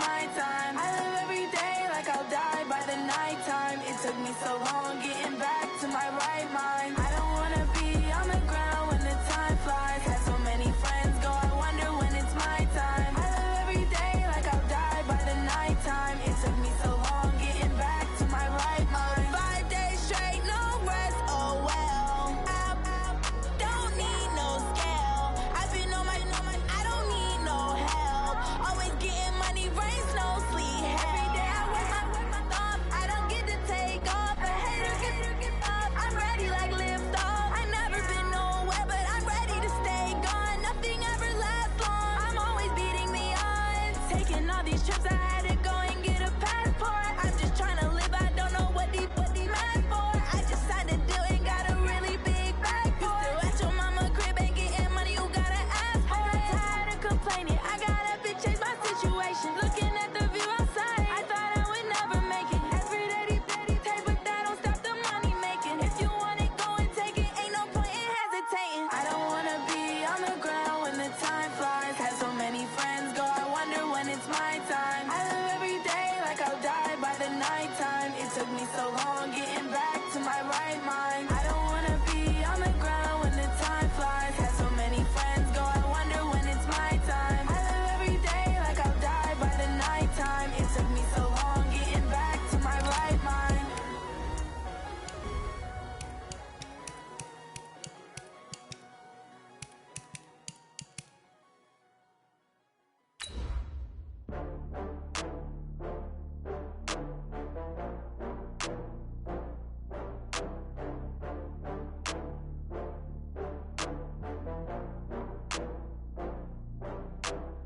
my time. I live every day like I'll die by the nighttime. It took me so long getting back to my right mind. I don't wanna be on the ground when the time flies. Had so many friends go, I wonder when it's my time. I live every day like I'll die by the nighttime. It took me so long getting back to my right mind. 5 days straight, no rest, oh well. I don't need no scale. I've been on my, I don't need no help. Always getting money, rain, snow, sleet, every day I work my thumb. I don't get to take off, a hater get up. I'm ready like lift off. I never been nowhere, but I'm ready to stay gone. Nothing ever lasts long. I'm always beating the odds. Taking all these trips, I had to go and get a passport. I'm just trying to live, I don't know what these mad for. I just signed a deal and got a really big bag for it. Still at your mama crib, ain't getting money, you gotta ask for it. I got tired of complaining, I got up and changed my situation. Looking at the view outside, I thought I would never make it. Every day they take, but that don't stop the money making. If you want it, go and take it, ain't no point in hesitating. I don't wanna be on the ground when the time flies. Had so many friends go, I wonder when it's my time. I live every day like I'll die by the nighttime. It took me so long getting back to my right mind. I don't wanna be on the ground when the time flies. Had so many friends go, I wonder when it's my time. I live every day like I'll die by the nighttime. It took me so long getting back to my right mind.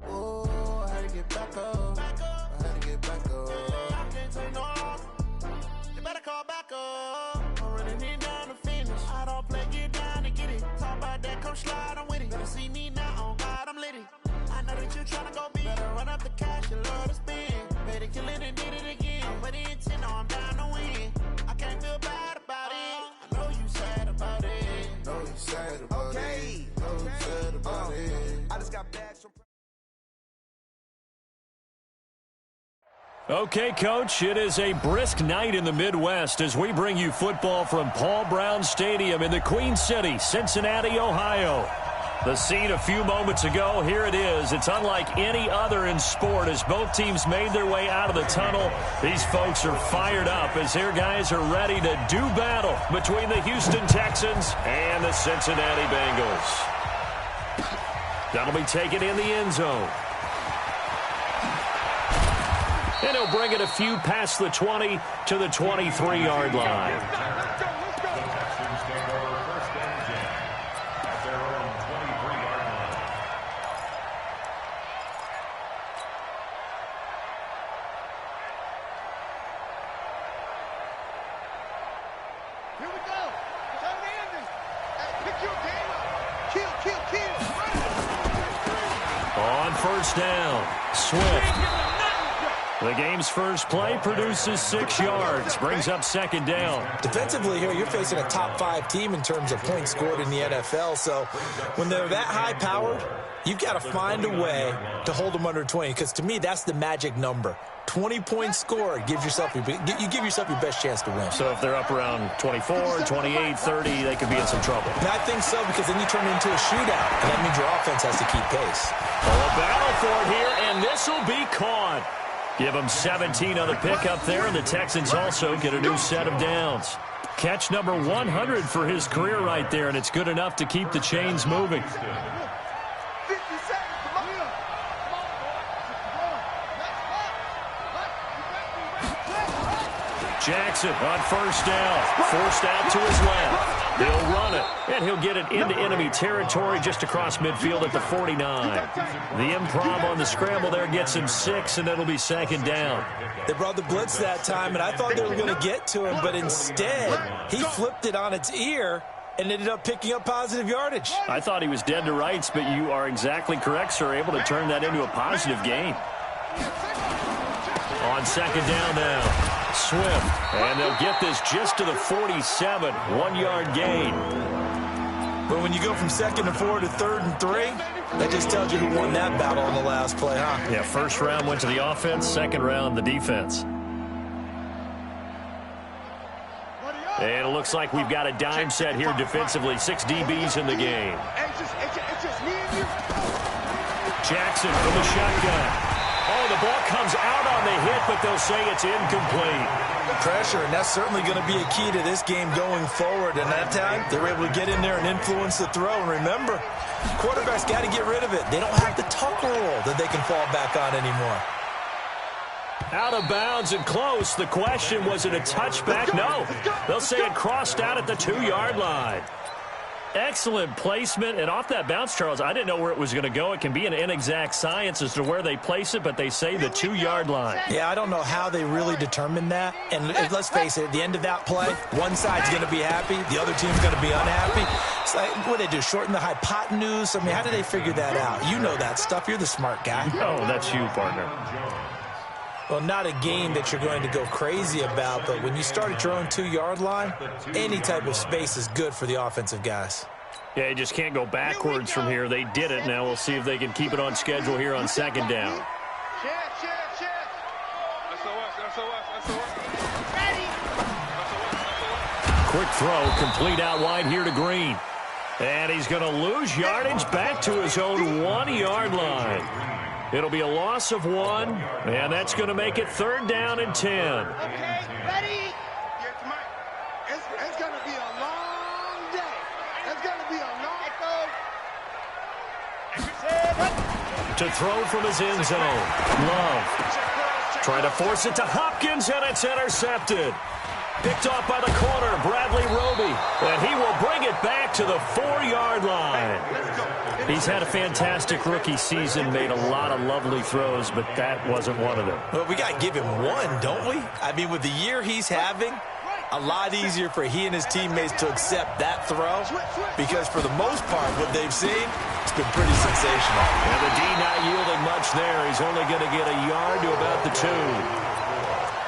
Oh, I had to get back up. I had to get back up. I can't take no loss. You better call back up. I'm running it down to finish. I don't play, get down to get it. Talk about that, come slide, I'm with it. Better see me now, on God, I'm litty. I know that you tryna go big. Better run up the cash, you love to spend. Better kill it and did it again. I'm with it, 10, no, I'm down to win. I can't feel bad about it. I know you sad about it. Know you sad about it. Know you sad about it. I just got bags from... Okay, Coach, it is a brisk night in the Midwest as we bring you football from Paul Brown Stadium in the Queen City, Cincinnati, Ohio. The scene a few moments ago, here it is. It's unlike any other in sport as both teams made their way out of the tunnel. These folks are fired up as their guys are ready to do battle between the Houston Texans and the Cincinnati Bengals. That'll be taken in the end zone. And he'll bring it a few past the 20 to the 23-yard line. Here we go. Turn it in. Pick your game up. Kill. On first down, Swift. The game's first play produces 6 yards, brings up second down. Defensively here, you're facing a top 5 team in terms of points scored in the NFL. So when they're that high-powered, you've got to find a way to hold them under 20. Because to me, that's the magic number. 20 points scored, you give yourself your best chance to win. So if they're up around 24, 28, 30, they could be in some trouble. And I think so, because then you turn it into a shootout, and that means your offense has to keep pace. A battle for it here, and this will be caught. Give them 17 on the pickup there, and the Texans also get a new set of downs. Catch number 100 for his career right there, and it's good enough to keep the chains moving. Jackson on first down, forced out to his left. He'll run it, and he'll get it into enemy territory just across midfield at the 49. The improv on the scramble there gets him 6, and it'll be second down. They brought the blitz that time, and I thought they were going to get to him, but instead, he flipped it on its ear and ended up picking up positive yardage. I thought he was dead to rights, but you are exactly correct, sir, able to turn that into a positive gain. On second down now. Swift, and they'll get this just to the 47, 1-yard gain. But when you go from 2nd and 4 to 3rd and 3, that just tells you who won that battle on the last play, huh? Yeah, first round went to the offense, second round the defense. And it looks like we've got a dime set here defensively. 6 DBs in the game. Jackson from the shotgun. Oh, the ball comes out on the hit, but they'll say it's incomplete. Pressure, and that's certainly going to be a key to this game going forward. And that time, they were able to get in there and influence the throw. And remember, quarterbacks got to get rid of it. They don't have the tucker roll that they can fall back on anymore. Out of bounds and close. The question, was it a touchback? No. They'll say it crossed out at the 2-yard line. Excellent placement, and off that bounce, Charles, I didn't know where it was going to go. It can be an inexact science as to where they place it, but they say the 2-yard line. Yeah, I don't know how they really determined that. And let's face it, at the end of that play, one side's going to be happy, the other team's going to be unhappy. It's like, what do they do, shorten the hypotenuse? I mean, how do they figure that out? You know that stuff. You're the smart guy. No, that's you, partner. Well, not a game that you're going to go crazy about, but when you start at your own 2-yard line, any type of space is good for the offensive guys. Yeah, you just can't go backwards from here. They did it. Now we'll see if they can keep it on schedule here on 2nd down. Quick throw, complete out wide here to Green. And he's going to lose yardage back to his own 1-yard line. It'll be a loss of 1, and that's going to make it 3rd down and 10. Okay, ready? It's going to be a long day. It's going to be a long go. To throw from his end zone. Love. Trying to force it to Hopkins, and it's intercepted. Picked off by the corner, Bradley Roby. And he will bring it back to the 4-yard line. He's had a fantastic rookie season, made a lot of lovely throws, but that wasn't one of them. Well, we got to give him one, don't we? I mean, with the year he's having, a lot easier for he and his teammates to accept that throw because for the most part, what they've seen, it's been pretty sensational. And the D not yielding much there. He's only going to get a yard to about the 2.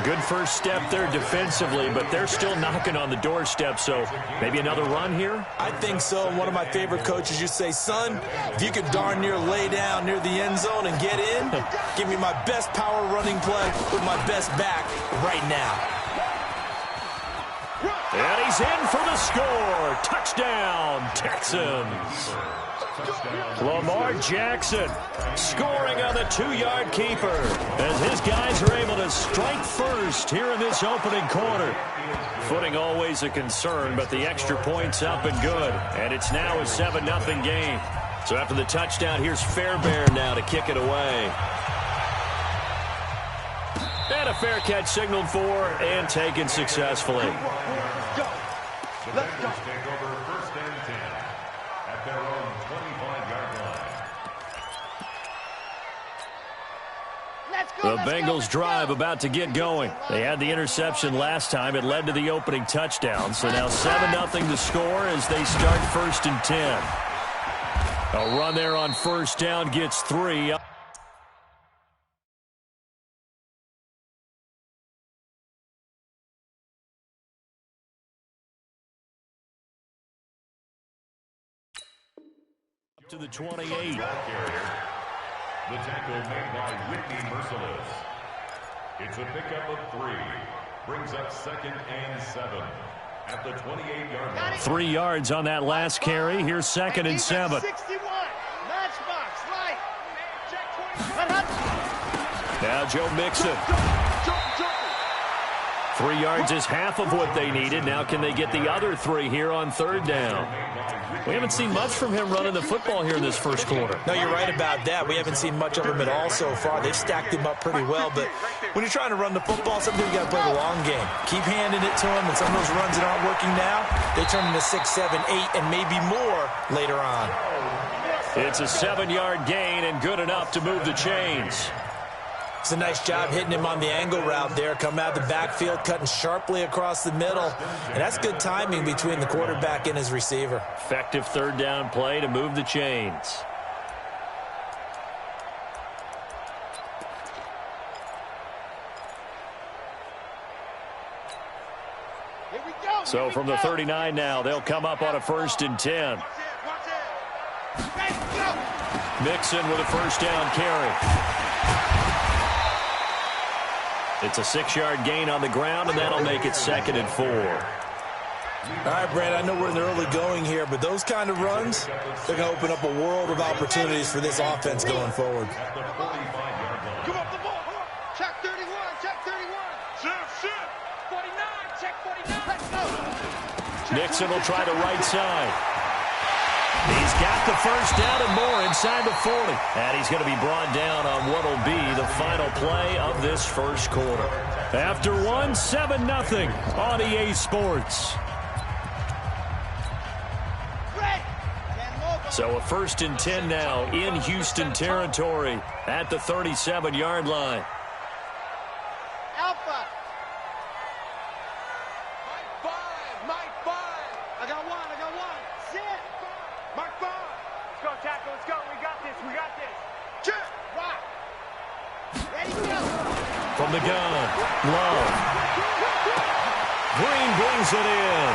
Good first step there defensively, but they're still knocking on the doorstep, so maybe another run here? I think so. One of my favorite coaches used to say, son, if you could darn near lay down near the end zone and get in, give me my best power running play with my best back right now. And he's in for the score. Touchdown, Texans. Lamar Jackson scoring on the 2-yard keeper as his guys are able to strike first here in this opening quarter. Footing always a concern, but the extra point's up and good. And it's now a 7-0 game. So after the touchdown, here's Fairbairn now to kick it away. And a fair catch signaled for and taken successfully. Let's go. Take over 1st and 10 at their own 25-yard line. The Bengals drive about to get going. They had the interception last time. It led to the opening touchdown. So now 7-0 to score as they start 1st and 10. A run there on 1st down gets 3. To the 28. The tackle made by Whitney Merciless. It's a pickup of 3. Brings up 2nd and 7 at the 28-yard line. 3 yards on that last carry. Here's 2nd and 7. 61. Matchbox, right. Now Joe Mixon. 3 yards is half of what they needed. Now can they get the other 3 here on 3rd down? We haven't seen much from him running the football here in this first quarter. No, you're right about that. We haven't seen much of him at all so far. They've stacked him up pretty well, but when you're trying to run the football, sometimes you got to play the long game. Keep handing it to him, and some of those runs that aren't working now, they turn into 6, 7, 8, and maybe more later on. It's a 7-yard gain and good enough to move the chains. It's a nice job hitting him on the angle route there. Come out of the backfield, cutting sharply across the middle. And that's good timing between the quarterback and his receiver. Effective 3rd down play to move the chains. Here we go. So from the 39 now, they'll come up on a 1st and 10. Mixon with a first down carry. It's a 6-yard gain on the ground, and that'll make it 2nd and 4. All right, Brad, I know we're in the early going here, but those kind of runs, they're going to open up a world of opportunities for this offense going forward. Come up the ball. Check 31. Check 31. Shift. 49. Check 49. Let's go. Nixon will try the right side. He's got the first down and more inside the 40. And he's going to be brought down on what will be the final play of this first quarter. After 7-0 on EA Sports. So a 1st and 10 now in Houston territory at the 37-yard line. Alpha. Mike 5. I got one. Sit. Mark 5. Let's go, tackle. Let's go. We got this. Check. Rock. Ready, go. From the gun, Love. Green brings it in.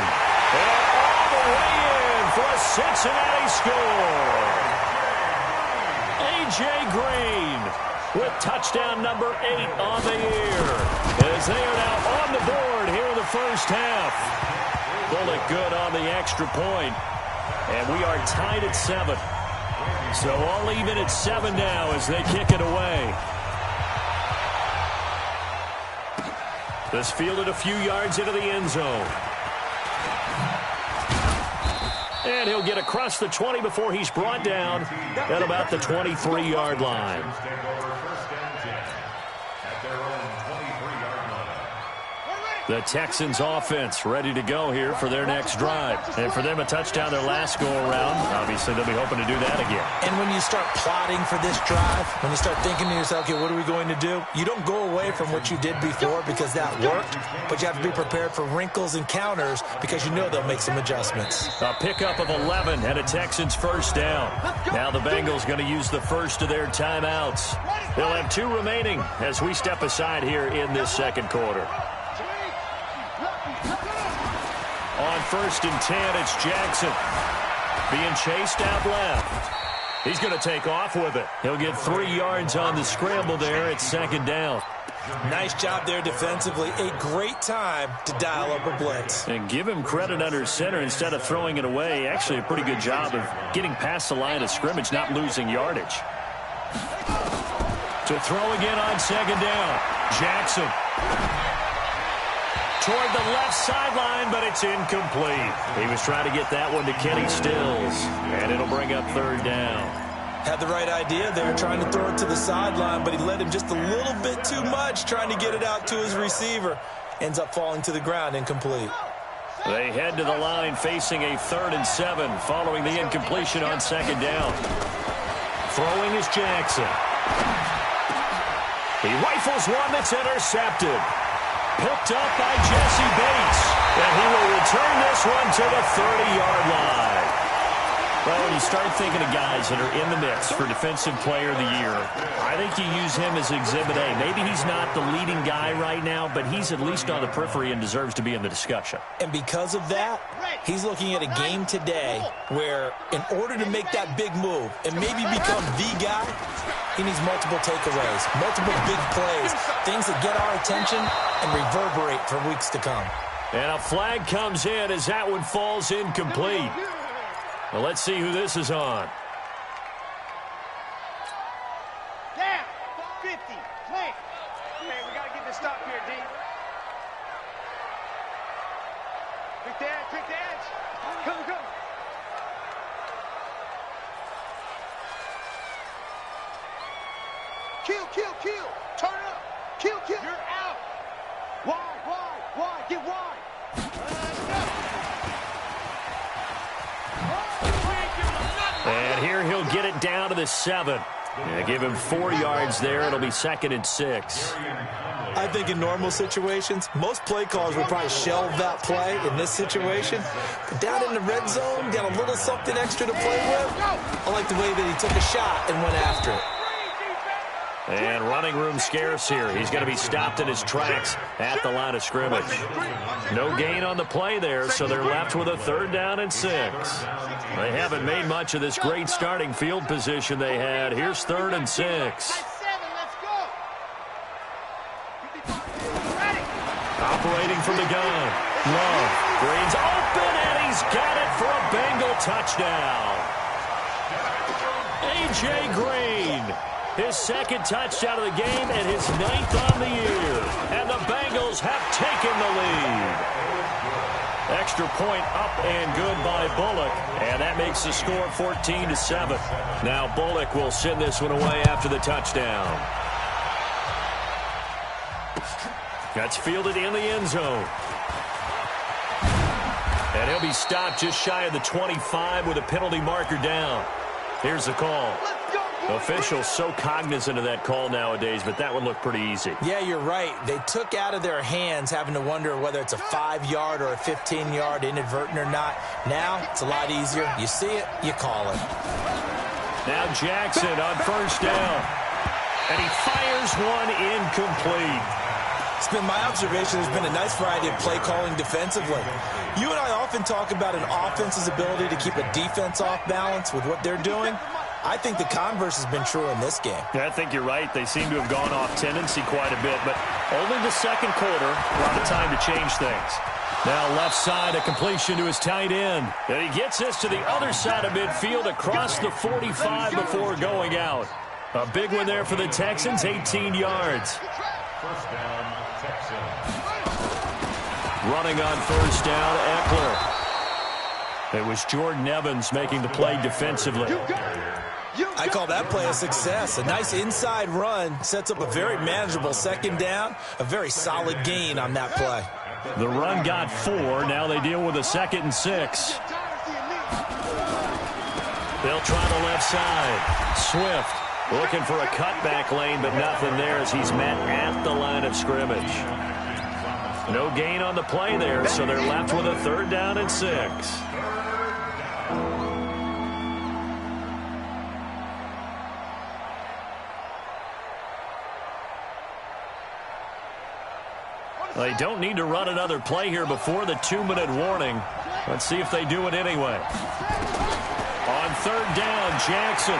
And all the way in for a Cincinnati score. A.J. Green with touchdown number 8 on the year. As they are now on the board here in the first half. Bullet good on the extra point. And we are tied at 7. So all even at 7 now as they kick it away. This fielded a few yards into the end zone. And he'll get across the 20 before he's brought down at about the 23-yard line. The Texans offense ready to go here for their next drive. And for them, a touchdown their last go-around. Obviously, they'll be hoping to do that again. And when you start plotting for this drive, when you start thinking to yourself, okay, what are we going to do? You don't go away from what you did before because that worked, but you have to be prepared for wrinkles and counters because you know they'll make some adjustments. A pickup of 11 and a Texans first down. Now the Bengals going to use the first of their timeouts. They'll have 2 remaining as we step aside here in this second quarter. On 1st and 10, it's Jackson being chased out left. He's going to take off with it. He'll get 3 yards on the scramble there at 2nd down. Nice job there defensively. A great time to dial up a blitz. And give him credit under center instead of throwing it away. Actually, a pretty good job of getting past the line of scrimmage, not losing yardage. To throw again on 2nd down. Jackson. Toward the left sideline, but it's incomplete. He was trying to get that one to Kenny Stills, and it'll bring up 3rd down. Had the right idea there, trying to throw it to the sideline, but he let him just a little bit too much, trying to get it out to his receiver. Ends up falling to the ground, incomplete. They head to the line facing a 3rd and 7 following the incompletion on 2nd down. Throwing is Jackson. He rifles one that's intercepted. Picked up by Jesse Bates. And he will return this one to the 30-yard line. Well, when you start thinking of guys that are in the mix for Defensive Player of the Year, I think you use him as Exhibit A. Maybe he's not the leading guy right now, but he's at least on the periphery and deserves to be in the discussion. And because of that, he's looking at a game today where in order to make that big move and maybe become the guy, he needs multiple takeaways, multiple big plays, things that get our attention and reverberate for weeks to come. And a flag comes in as that one falls incomplete. Well, let's see who this is on. Down. 50. Clear. Hey, we got to get this stop here, D. Quick the edge. Come. Kill. Turn up. Kill. You're out. Wide. Get wide. And here he'll get it down to the 7. Give him 4 yards there. It'll be 2nd and 6. I think in normal situations, most play callers would probably shelve that play in this situation. But down in the red zone, got a little something extra to play with. I like the way that he took a shot and went after it. And running room scarce here. He's going to be stopped in his tracks at the line of scrimmage. No gain on the play there, so they're left with a 3rd down and 6. They haven't made much of this great starting field position they had. Here's 3rd and 6. Operating from the gun. Love. Green's open, and he's got it for a Bengal touchdown. A.J. Green. His 2nd touchdown of the game and his 9th on the year. And the Bengals have taken the lead. Extra point up and good by Bullock. And that makes the score 14-7. Now Bullock will send this one away after the touchdown. That's fielded in the end zone. And he'll be stopped just shy of the 25 with a penalty marker down. Here's the call. Officials so cognizant of that call nowadays, but that would look pretty easy. Yeah, you're right. They took out of their hands having to wonder whether it's a 5-yard or a 15-yard inadvertent or not. Now it's a lot easier. You see it, you call it. Now Jackson on 1st down. And he fires one incomplete. It's been my observation there's been a nice variety of play calling defensively. You and I often talk about an offense's ability to keep a defense off balance with what they're doing. I think the converse has been true in this game. Yeah, I think you're right. They seem to have gone off tendency quite a bit, but only the 2nd quarter, a lot of time to change things. Now left side, a completion to his tight end. And he gets this to the other side of midfield across the 45 before going out. A big one there for the Texans, 18 yards. 1st down, Texans. Running on 1st down, Eckler. It was Jordan Evans making the play defensively. I call that play a success. A nice inside run sets up a very manageable 2nd down. A very solid gain on that play. The run got 4. Now they deal with a 2nd and 6. They'll try the left side. Swift looking for a cutback lane, but nothing there as he's met at the line of scrimmage. No gain on the play there, so they're left with a 3rd down and 6. They don't need to run another play here before the 2-minute warning. Let's see if they do it anyway. On 3rd down, Jackson.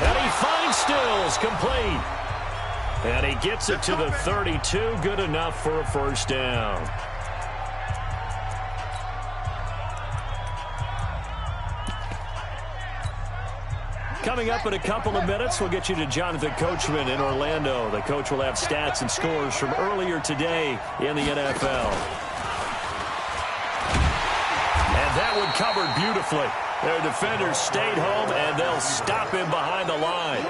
And he finds Stills, complete. And he gets it to the 32, good enough for a 1st down. Coming up in a couple of minutes, we'll get you to Jonathan Coachman in Orlando. The coach will have stats and scores from earlier today in the NFL. And that one covered beautifully. Their defenders stayed home, and they'll stop him behind the line.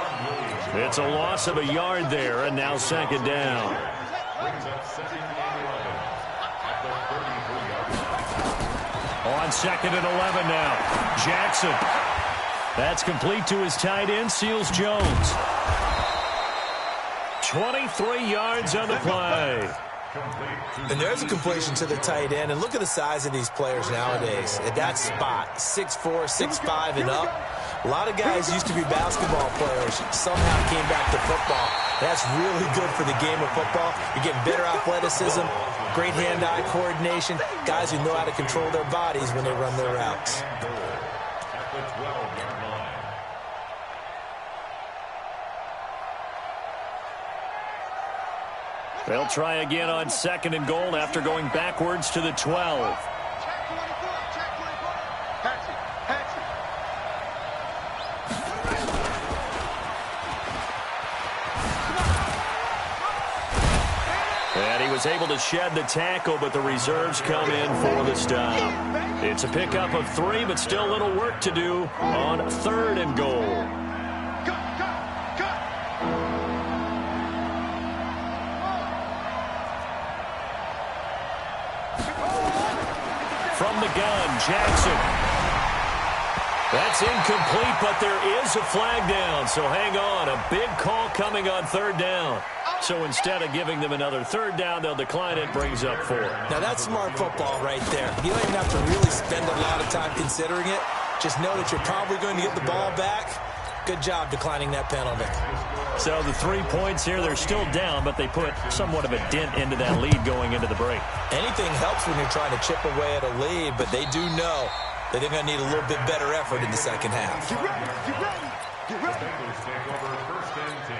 It's a loss of a yard there, and now 2nd down. Brings up 2nd and 11 at the 33-yard line. On 2nd and 11 now. Jackson. That's complete to his tight end, Seals Jones. 23 yards on the play. And there's a completion to the tight end. And look at the size of these players nowadays. At that spot, 6'4", 6'5", and up. A lot of guys used to be basketball players, somehow came back to football. That's really good for the game of football. You're getting better athleticism, great hand-eye coordination, guys who know how to control their bodies when they run their routes. At the 12-yard line. They'll try again on 2nd and goal after going backwards to the 12. And he was able to shed the tackle, but the reserves come in for the stop. It's a pickup of 3, but still a little work to do on 3rd and goal. From the gun, Jackson. That's incomplete, but there is a flag down, so hang on. A big call coming on 3rd down. So instead of giving them another 3rd down, they'll decline it, brings up 4. Now that's smart football right there. You don't even have to really spend a lot of time considering it. Just know that you're probably going to get the ball back. Good job declining that penalty. So the 3 points here, they're still down, but they put somewhat of a dent into that lead going into the break. Anything helps when you're trying to chip away at a lead, but they do know that they're going to need a little bit better effort in the second half. Get ready, get ready, get ready. The Bengals take over 1st and 10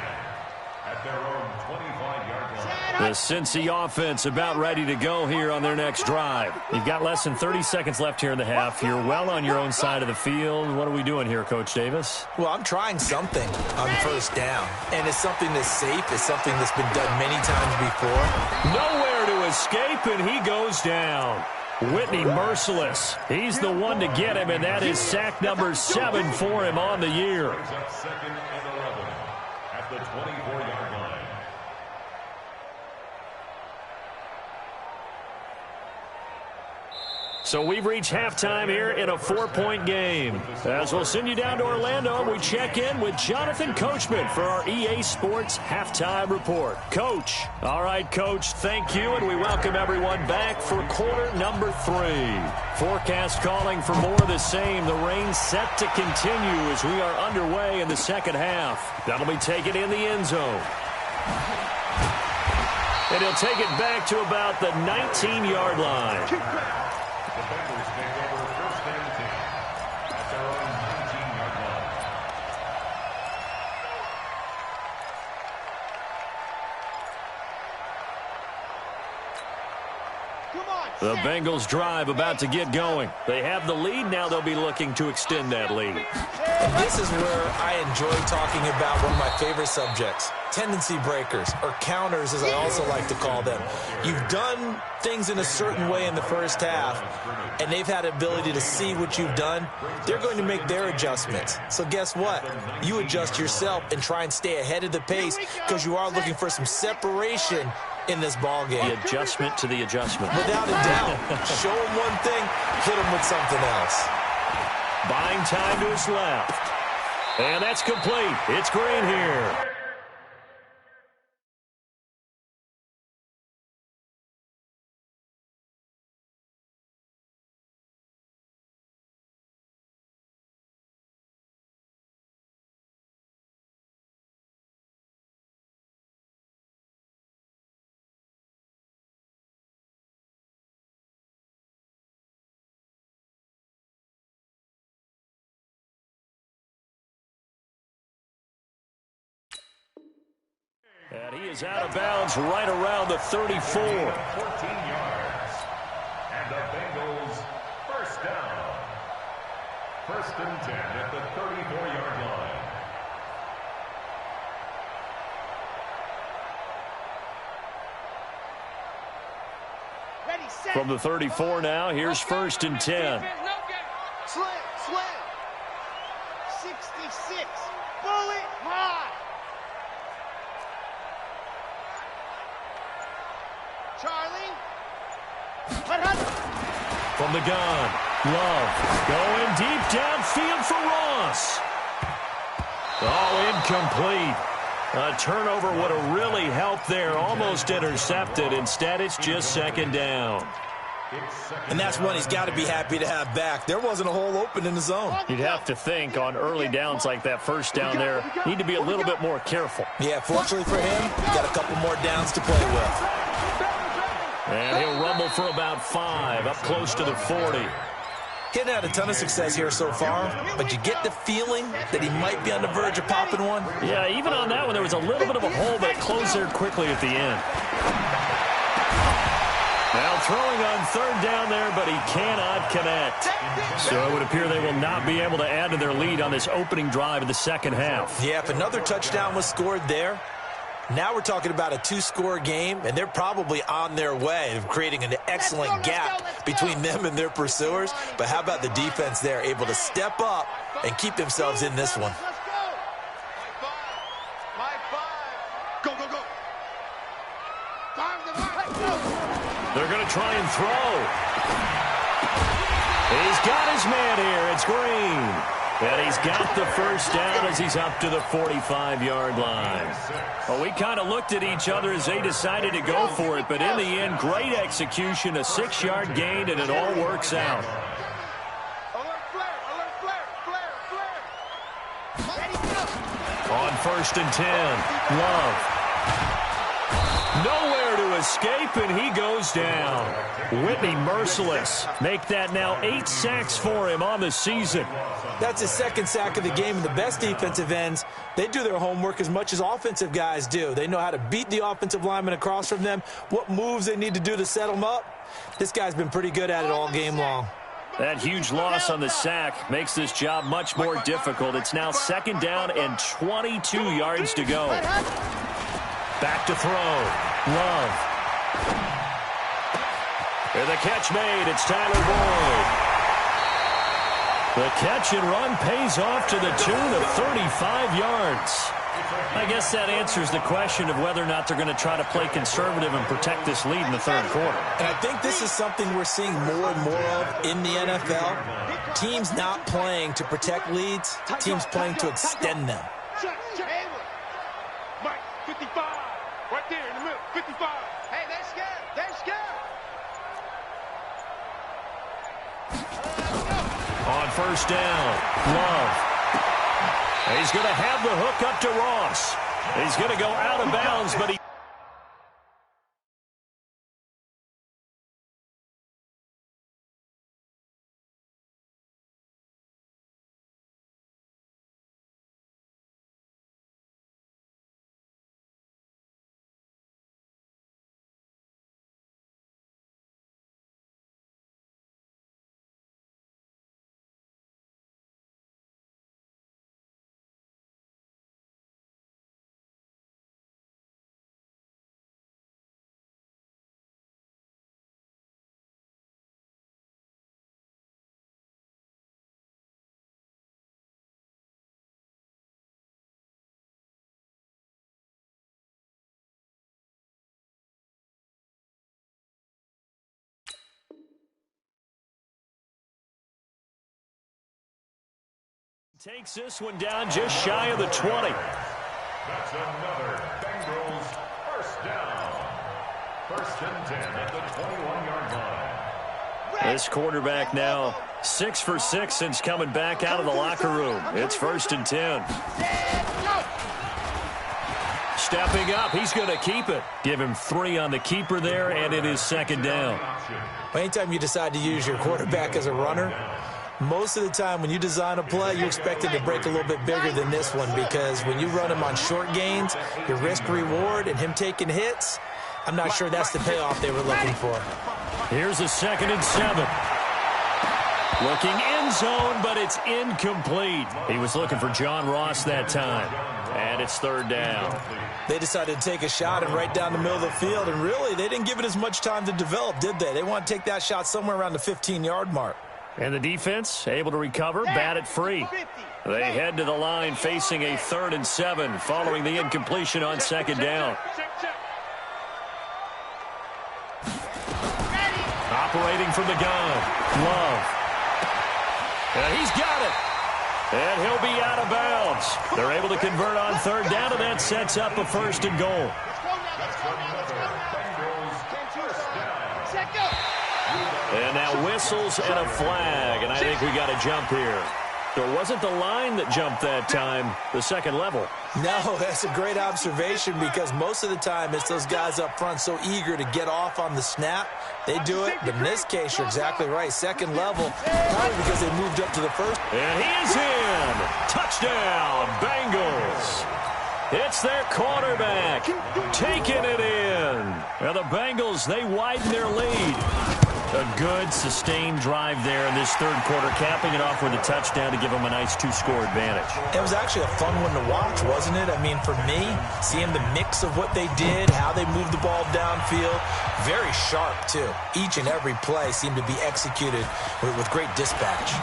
at their own 25-yard line. The Cincy offense about ready to go here on their next drive. You've got less than 30 seconds left here in the half. You're well on your own side of the field. What are we doing here, Coach Davis? Well, I'm trying something on 1st down, and it's something that's safe. It's something that's been done many times before. Nowhere to escape, and he goes down. Whitney merciless. He's the one to get him, and that is sack number 7 for him on the year. Brings up 2nd and 11 at the 24-yard line. So we've reached halftime here in a 4-point game. As we'll send you down to Orlando, we check in with Jonathan Coachman for our EA Sports Halftime Report. Coach. All right, Coach, thank you, and we welcome everyone back for quarter number 3. Forecast calling for more of the same. The rain set to continue as we are underway in the second half. That'll be taken in the end zone. And he'll take it back to about the 19-yard line. The Bengals take over 1st and 10 at their own 19-yard line. The Bengals drive about to get going. They have the lead. Now they'll be looking to extend that lead. And this is where I enjoy talking about one of my favorite subjects, tendency breakers, or counters as I also like to call them. You've done things in a certain way in the first half, and they've had the ability to see what you've done. They're going to make their adjustments. So guess what? You adjust yourself and try and stay ahead of the pace because you are looking for some separation in this ball game. The adjustment to the adjustment. Without a doubt. Show them one thing, hit them with something else. Buying time to his left. And that's complete. It's Green here. And he is out of bounds right around the 34. 14 yards. And the Bengals 1st down. 1st and 10 at the 34-yard line. Ready, set. From the 34 now, here's 1st and 10. Slam, slam. 66. Bullet high. Charlie. From the gun, Love going deep downfield for Ross. Oh, incomplete. A turnover would have really helped there. Almost intercepted. Instead, it's just 2nd down. And that's one he's got to be happy to have back. There wasn't a hole open in the zone. You'd have to think on early downs like that 1st down there, need to be a little bit more careful. Yeah, fortunately for him, he's got a couple more downs to play with. And he'll rumble for about 5, up close to the 40. Getting had a ton of success here so far, but you get the feeling that he might be on the verge of popping one. Yeah, even on that one, there was a little bit of a hole, but it closed there quickly at the end. Now throwing on 3rd down there, but he cannot connect. So it would appear they will not be able to add to their lead on this opening drive of the second half. Yeah, if another touchdown was scored there, now we're talking about a 2-score game, and they're probably on their way of creating an excellent gap between them and their pursuers. But how about the defense there, able to step up and keep themselves in this one? Let's go. High five. Go, go, go. They're going to try and throw. He's got his man here. It's Green. And he's got the 1st down as he's up to the 45-yard line. Well, we kind of looked at each other as they decided to go for it, but in the end, great execution, a 6-yard gain, and it all works out. Alert flare, alert flare, flare, flare. 1st and 10. Love. Nowhere to escape, and he goes down. Whitney merciless. Make that now 8 sacks for him on the season. That's his 2nd sack of the game, and the best defensive ends, they do their homework as much as offensive guys do. They know how to beat the offensive lineman across from them, what moves they need to do to set them up. This guy's been pretty good at it all game long. That huge loss on the sack makes this job much more difficult. It's now 2nd down and 22 yards to go. Back to throw. Love. And the catch made. It's Tyler Boyd. The catch and run pays off to the tune of 35 yards. I guess that answers the question of whether or not they're going to try to play conservative and protect this lead in the 3rd quarter. And I think this is something we're seeing more and more of in the NFL. Teams not playing to protect leads, teams playing to extend them. Mike, 55. Right there in the middle, 55. Hey, they're scared. They're scared. On 1st down, Love. He's going to have the hook up to Ross. He's going to go out of bounds, but he... Takes this one down just shy of the 20. That's another Bengals 1st down. 1st and 10 at the 21-yard line. This quarterback now 6 for 6 since coming back out of the locker room. It's 1st and 10. Stepping up, he's going to keep it. Give him 3 on the keeper there, and it is 2nd down. Anytime you decide to use your quarterback as a runner, most of the time when you design a play, you expect it to break a little bit bigger than this one, because when you run him on short gains, your risk-reward and him taking hits, I'm not sure that's the payoff they were looking for. Here's a 2nd and 7. Looking end zone, but it's incomplete. He was looking for John Ross that time, and it's 3rd down. They decided to take a shot and right down the middle of the field, and really, they didn't give it as much time to develop, did they? They want to take that shot somewhere around the 15-yard mark. And the defense able to recover, bat it free. They head to the line facing a 3rd and 7 following the incompletion on 2nd down. Operating from the gun, Love. And he's got it. And he'll be out of bounds. They're able to convert on 3rd down, and that sets up a 1st and goal. And now whistles and a flag, and I think we got a jump here. So it wasn't the line that jumped that time, the 2nd level. No, that's a great observation, because most of the time it's those guys up front so eager to get off on the snap. They do it, but in this case, you're exactly right. 2nd level, probably because they moved up to the 1st. And he is in. Touchdown, Bengals. It's their quarterback taking it in. Now the Bengals, they widen their lead. A good, sustained drive there in this 3rd quarter, capping it off with a touchdown to give them a nice 2-score advantage. It was actually a fun one to watch, wasn't it? I mean, for me, seeing the mix of what they did, how they moved the ball downfield, very sharp, too. Each and every play seemed to be executed with great dispatch.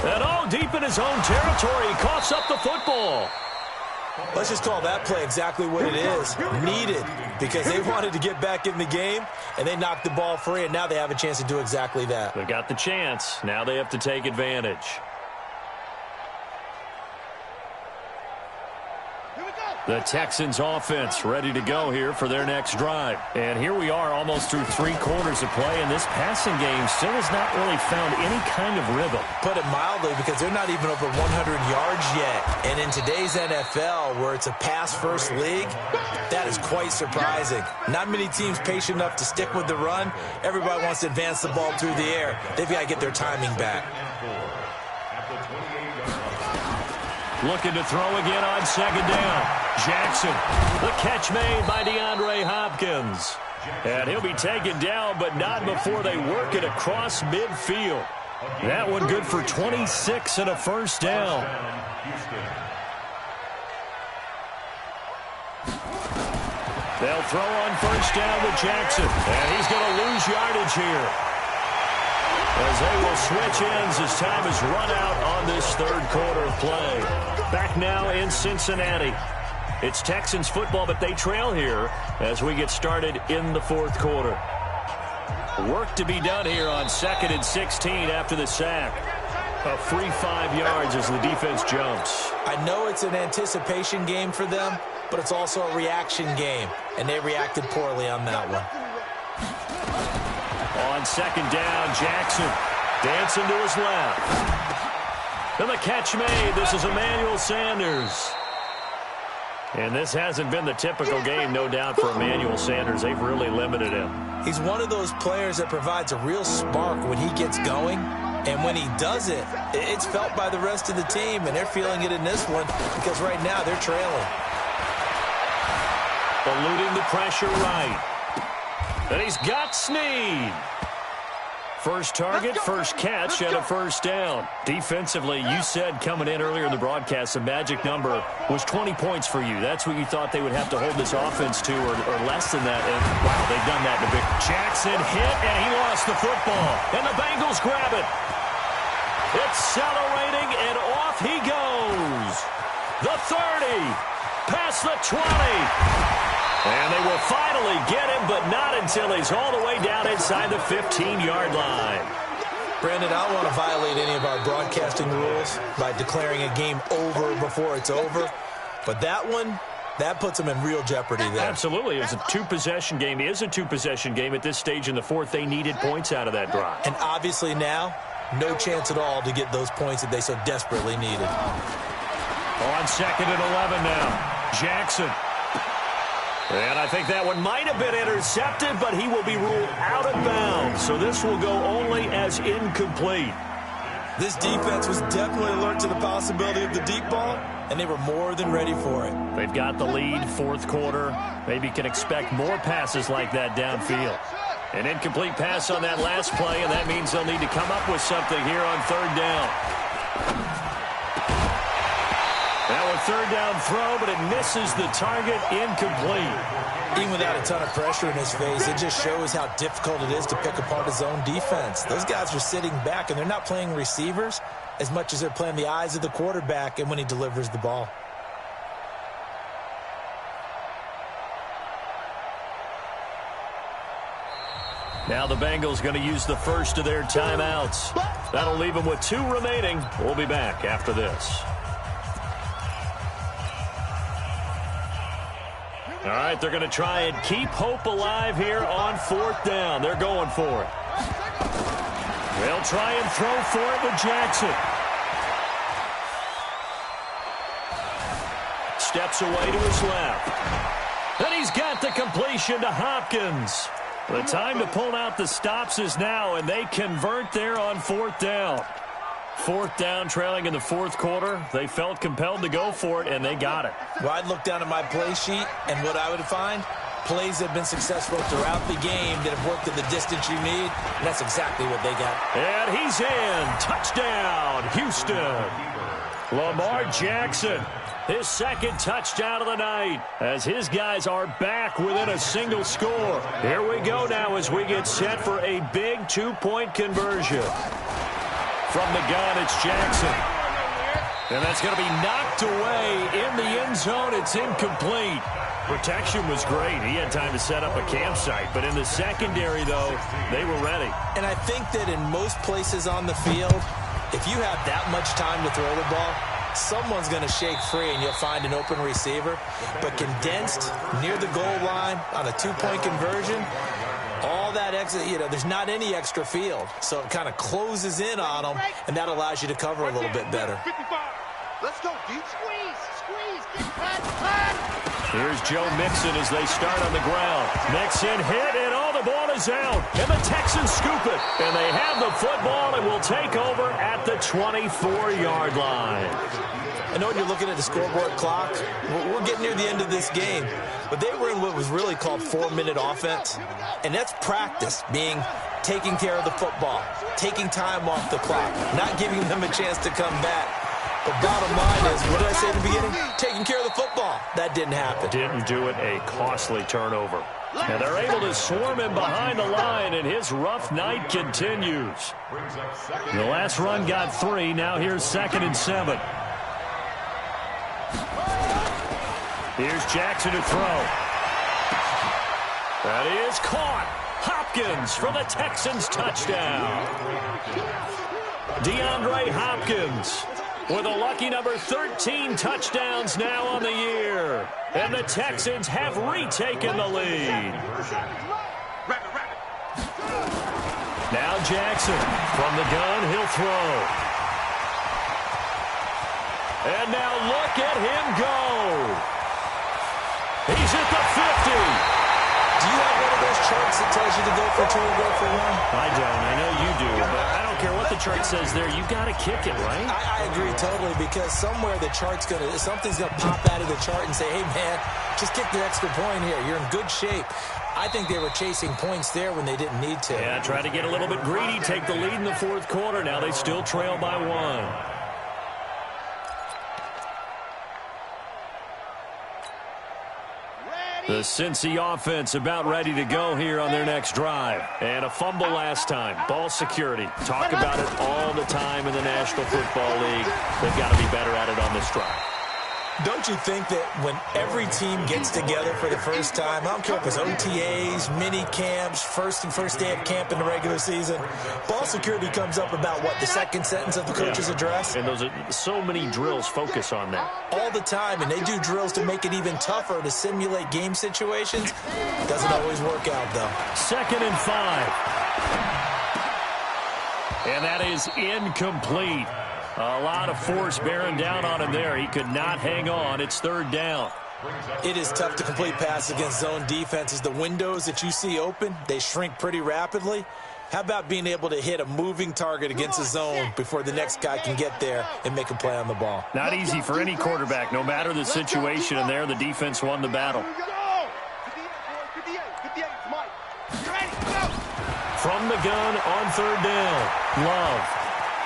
And all deep in his own territory, he coughs up the football. Let's just call that play exactly what it is. Needed, because they wanted to get back in the game, and they knocked the ball free, and now they have a chance to do exactly that. They got the chance. Now they have to take advantage. Here we go. The Texans offense ready to go here for their next drive. And here we are almost through 3 quarters of play, and this passing game still has not really found any kind of rhythm. Put it mildly, because they're not even over 100 yards yet. And in today's NFL, where it's a pass-first league, that is quite surprising. Not many teams patient enough to stick with the run. Everybody wants to advance the ball through the air. They've got to get their timing back. Looking to throw again on 2nd down. Jackson, the catch made by DeAndre Hopkins. And he'll be taken down, but not before they work it across midfield. That one good for 26 and a first down. They'll throw on 1st down with Jackson. And he's going to lose yardage here, as they will switch ends as time is run out on this 3rd quarter of play. Back now in Cincinnati. It's Texans football, but they trail here as we get started in the 4th quarter. Work to be done here on 2nd and 16 after the sack. A free 5 yards as the defense jumps. I know it's an anticipation game for them, but it's also a reaction game, and they reacted poorly on that one. On 2nd down, Jackson dancing to his left. And the catch made. This is Emmanuel Sanders. And this hasn't been the typical game, no doubt, for Emmanuel Sanders. They've really limited him. He's one of those players that provides a real spark when he gets going. And when he does it, it's felt by the rest of the team, and they're feeling it in this one because right now they're trailing. Eluding the pressure right. And he's got Snead. First target, first catch, and a first down. Defensively, you said coming in earlier in the broadcast, the magic number was 20 points for you. That's what you thought they would have to hold this offense to, or less than that. And, wow, they've done that in a big... Jackson hit, and he lost the football. And the Bengals grab it. Accelerating, and off he goes. The 30, past the 20. And they will finally get him, but not until he's all the way down inside the 15-yard line. Brandon, I don't want to violate any of our broadcasting rules by declaring a game over before it's over. But that one, that puts them in real jeopardy there. Absolutely. It was a 2-possession game. It is a 2-possession game at this stage in the 4th. They needed points out of that drive. And obviously now, no chance at all to get those points that they so desperately needed. On 2nd and 11 now, Jackson. And I think that one might have been intercepted, but he will be ruled out of bounds. So this will go only as incomplete. This defense was definitely alert to the possibility of the deep ball, and they were more than ready for it. They've got the lead, 4th quarter. Maybe can expect more passes like that downfield. An incomplete pass on that last play, and that means they'll need to come up with something here on 3rd down. Now a 3rd down throw, but it misses the target, incomplete. Even without a ton of pressure in his face, it just shows how difficult it is to pick apart his own defense. Those guys are sitting back, and they're not playing receivers as much as they're playing the eyes of the quarterback and when he delivers the ball. Now the Bengals going to use the first of their timeouts. That'll leave them with 2 remaining. We'll be back after this. All right, they're going to try and keep hope alive here on 4th down. They're going for it. They'll try and throw for it with Jackson. Steps away to his left. And he's got the completion to Hopkins. The time to pull out the stops is now, and they convert there on 4th down. 4th down, trailing in the 4th quarter. They felt compelled to go for it, and they got it. Well, I'd look down at my play sheet, and what I would find, plays that have been successful throughout the game that have worked at the distance you need, and that's exactly what they got. And he's in. Touchdown, Houston. Lamar Jackson, his 2nd touchdown of the night, as his guys are back within a single score. Here we go now as we get set for a big 2-point conversion. From the gun, it's Jackson. And that's going to be knocked away in the end zone. It's incomplete. Protection was great. He had time to set up a campsite. But in the secondary, though, they were ready. And I think that in most places on the field, if you have that much time to throw the ball, someone's going to shake free and you'll find an open receiver. But condensed near the goal line on a two-point conversion, all that extra, there's not any extra field. So it kind of closes in on them, and that allows you to cover a little bit better. Let's go, deep. Squeeze. Get cut. Here's Joe Mixon as they start on the ground. Mixon hit, and the ball is out. And the Texans scoop it. And they have the football and will take over at the 24-yard line. I know when you're looking at the scoreboard clock, we're getting near the end of this game. But they were in what was really called 4-minute offense. And that's practice, being taking care of the football, taking time off the clock, not giving them a chance to come back. The bottom line is, what did I say in the beginning? Taking care of the football. That didn't happen. Didn't do it. A costly turnover. And they're able to swarm him behind the line, and his rough night continues. The last run got 3. Now here's 2nd and 7. Here's Jackson to throw. That is caught. Hopkins for the Texans touchdown. DeAndre Hopkins with a lucky number 13 touchdowns now on the year. And the Texans have retaken the lead. Now Jackson from the gun, he'll throw. And now look at him go. He's at the 50. Do you have one of those charts that tells you to go for 2 or go for 1? I don't. I know you do, but I don't care what the chart says there. You got to kick it, right? I agree totally, because somewhere the chart's something's gonna pop out of the chart and say, hey man, just kick the extra point here. You're in good shape. I think they were chasing points there when they didn't need to. Yeah, try to get a little bit greedy, take the lead in the 4th quarter. Now they still trail by 1. The Cincy offense about ready to go here on their next drive. And a fumble last time. Ball security. Talk about it all the time in the National Football League. They've got to be better at it on this drive. Don't you think that when every team gets together for the first time, I don't care if it's OTAs, mini camps, first day of camp in the regular season, ball security comes up about, what, the second sentence of the coach's address? And those are so many drills focus on that. All the time, and they do drills to make it even tougher to simulate game situations. Doesn't always work out, though. 2nd and 5. And that is incomplete. A lot of force bearing down on him there. He could not hang on. It's 3rd down. It is tough to complete passes against zone defenses. The windows that you see open, they shrink pretty rapidly. How about being able to hit a moving target against a zone before the next guy can get there and make a play on the ball? Not easy for any quarterback, no matter the situation, and there the defense won the battle. From the gun on 3rd down, Love.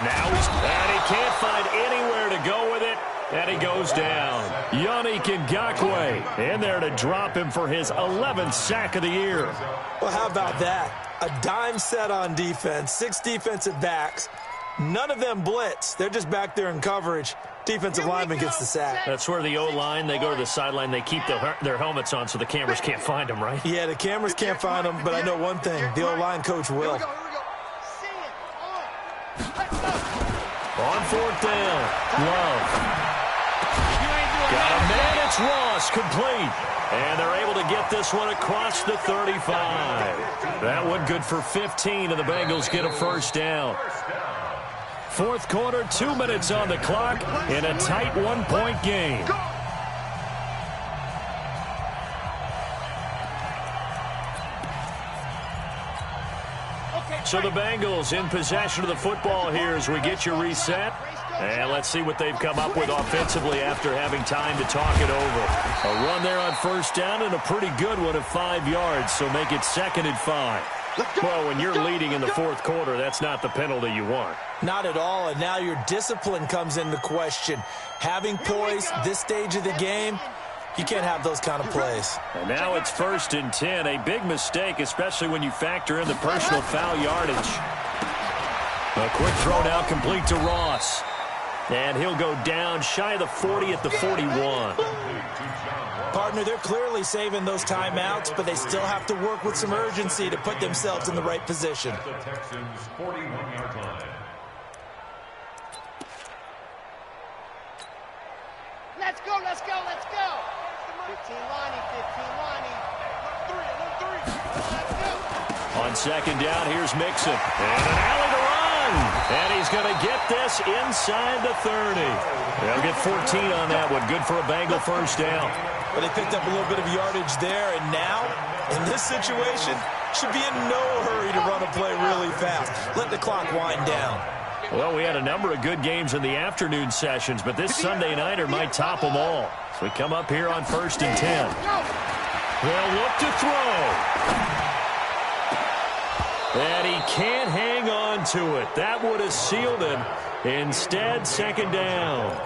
Now and he can't find anywhere to go with it, and he goes down. Yannick Ngakoue in there to drop him for his 11th sack of the year. Well, how about that? A dime set on defense, 6 defensive backs. None of them blitz. They're just back there in coverage. Defensive lineman gets the sack. That's where the O-line, they go to the sideline, they keep their helmets on so the cameras can't find them, right? Yeah, the cameras can't find them, but I know one thing. The O-line coach will. On 4th down, Love. Got a man, it's Ross, complete. And they're able to get this one across the 35. That one good for 15, and the Bengals get a 1st down. 4th quarter, 2 minutes on the clock in a tight 1-point game. So the Bengals in possession of the football here as we get you reset. And let's see what they've come up with offensively after having time to talk it over. A run there on 1st down and a pretty good one of 5 yards, so make it 2nd and 5. Well, when you're leading in the 4th quarter, that's not the penalty you want. Not at all, and now your discipline comes into question. Having poise this stage of the game, you can't have those kind of plays. And now it's 1st and 10. A big mistake, especially when you factor in the personal foul yardage. A quick throw now complete to Ross. And he'll go down shy of the 40 at the 41. Partner, they're clearly saving those timeouts, but they still have to work with some urgency to put themselves in the right position. The Texans' 41-yard line. On second down, here's Mixon. And an alley to run. And he's going to get this inside the 30. They'll get 14 on that one. Good for a Bengal first down. But they picked up a little bit of yardage there, and now, in this situation, should be in no hurry to run a play really fast. Let the clock wind down. Well, we had a number of good games in the afternoon sessions, but this Sunday nighter might top them all. So we come up here on 1st and 10. They'll look to throw. And he can't hang on to it. That would have sealed him. Instead, second down.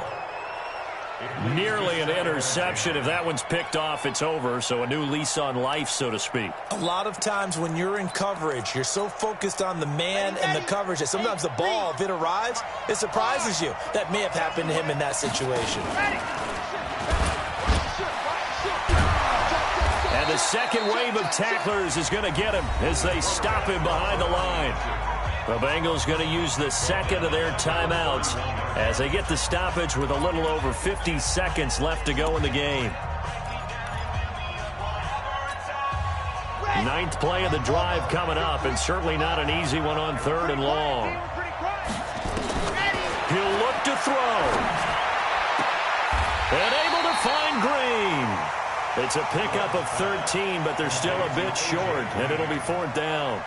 Nearly an interception. If that one's picked off, it's over. So a new lease on life, so to speak. A lot of times when you're in coverage, you're so focused on the man and the coverage that sometimes the ball, if it arrives, it surprises you. That may have happened to him in that situation. And the second wave of tacklers is going to get him as they stop him behind the line. The Bengals going to use the second of their timeouts as they get the stoppage with a little over 50 seconds left to go in the game. Ninth play of the drive coming up, and certainly not an easy one on 3rd and long. He'll look to throw. And able to find Green. It's a pickup of 13, but they're still a bit short, and it'll be 4th down.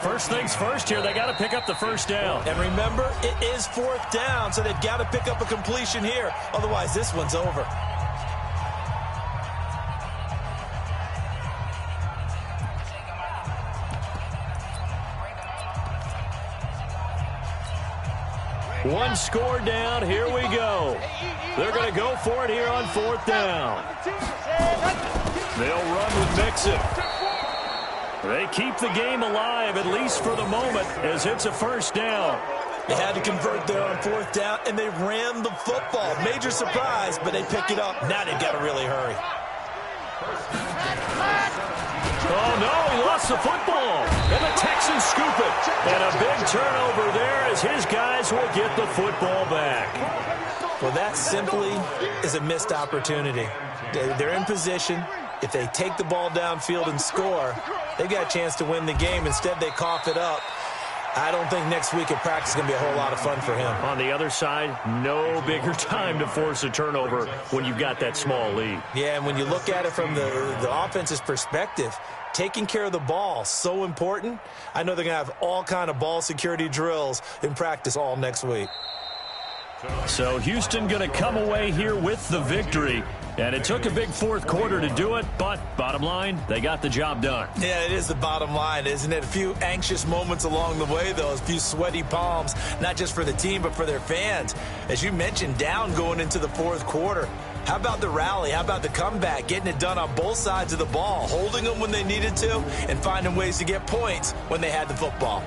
First things first here, they got to pick up the first down. And remember, it is 4th down, so they've got to pick up a completion here. Otherwise, this one's over. One score down, here we go. They're going to go for it here on 4th down. They'll run with Mixon. They keep the game alive, at least for the moment, as it's a first down. They had to convert there on 4th down, and they ran the football. Major surprise, but they pick it up. Now they've got to really hurry. Oh, no, he lost the football. And the Texans scoop it. And a big turnover there as his guys will get the football back. Well, that simply is a missed opportunity. They're in position. If they take the ball downfield and score, they've got a chance to win the game. Instead, they cough it up. I don't think next week at practice is going to be a whole lot of fun for him. On the other side, no bigger time to force a turnover when you've got that small lead. Yeah, and when you look at it from the offense's perspective, taking care of the ball, so important. I know they're going to have all kind of ball security drills in practice all next week. So Houston going to come away here with the victory. And it took a big 4th quarter to do it, but bottom line, they got the job done. Yeah, it is the bottom line, isn't it? A few anxious moments along the way, though, a few sweaty palms, not just for the team, but for their fans. As you mentioned, down going into the 4th quarter. How about the rally? How about the comeback? Getting it done on both sides of the ball, holding them when they needed to, and finding ways to get points when they had the football.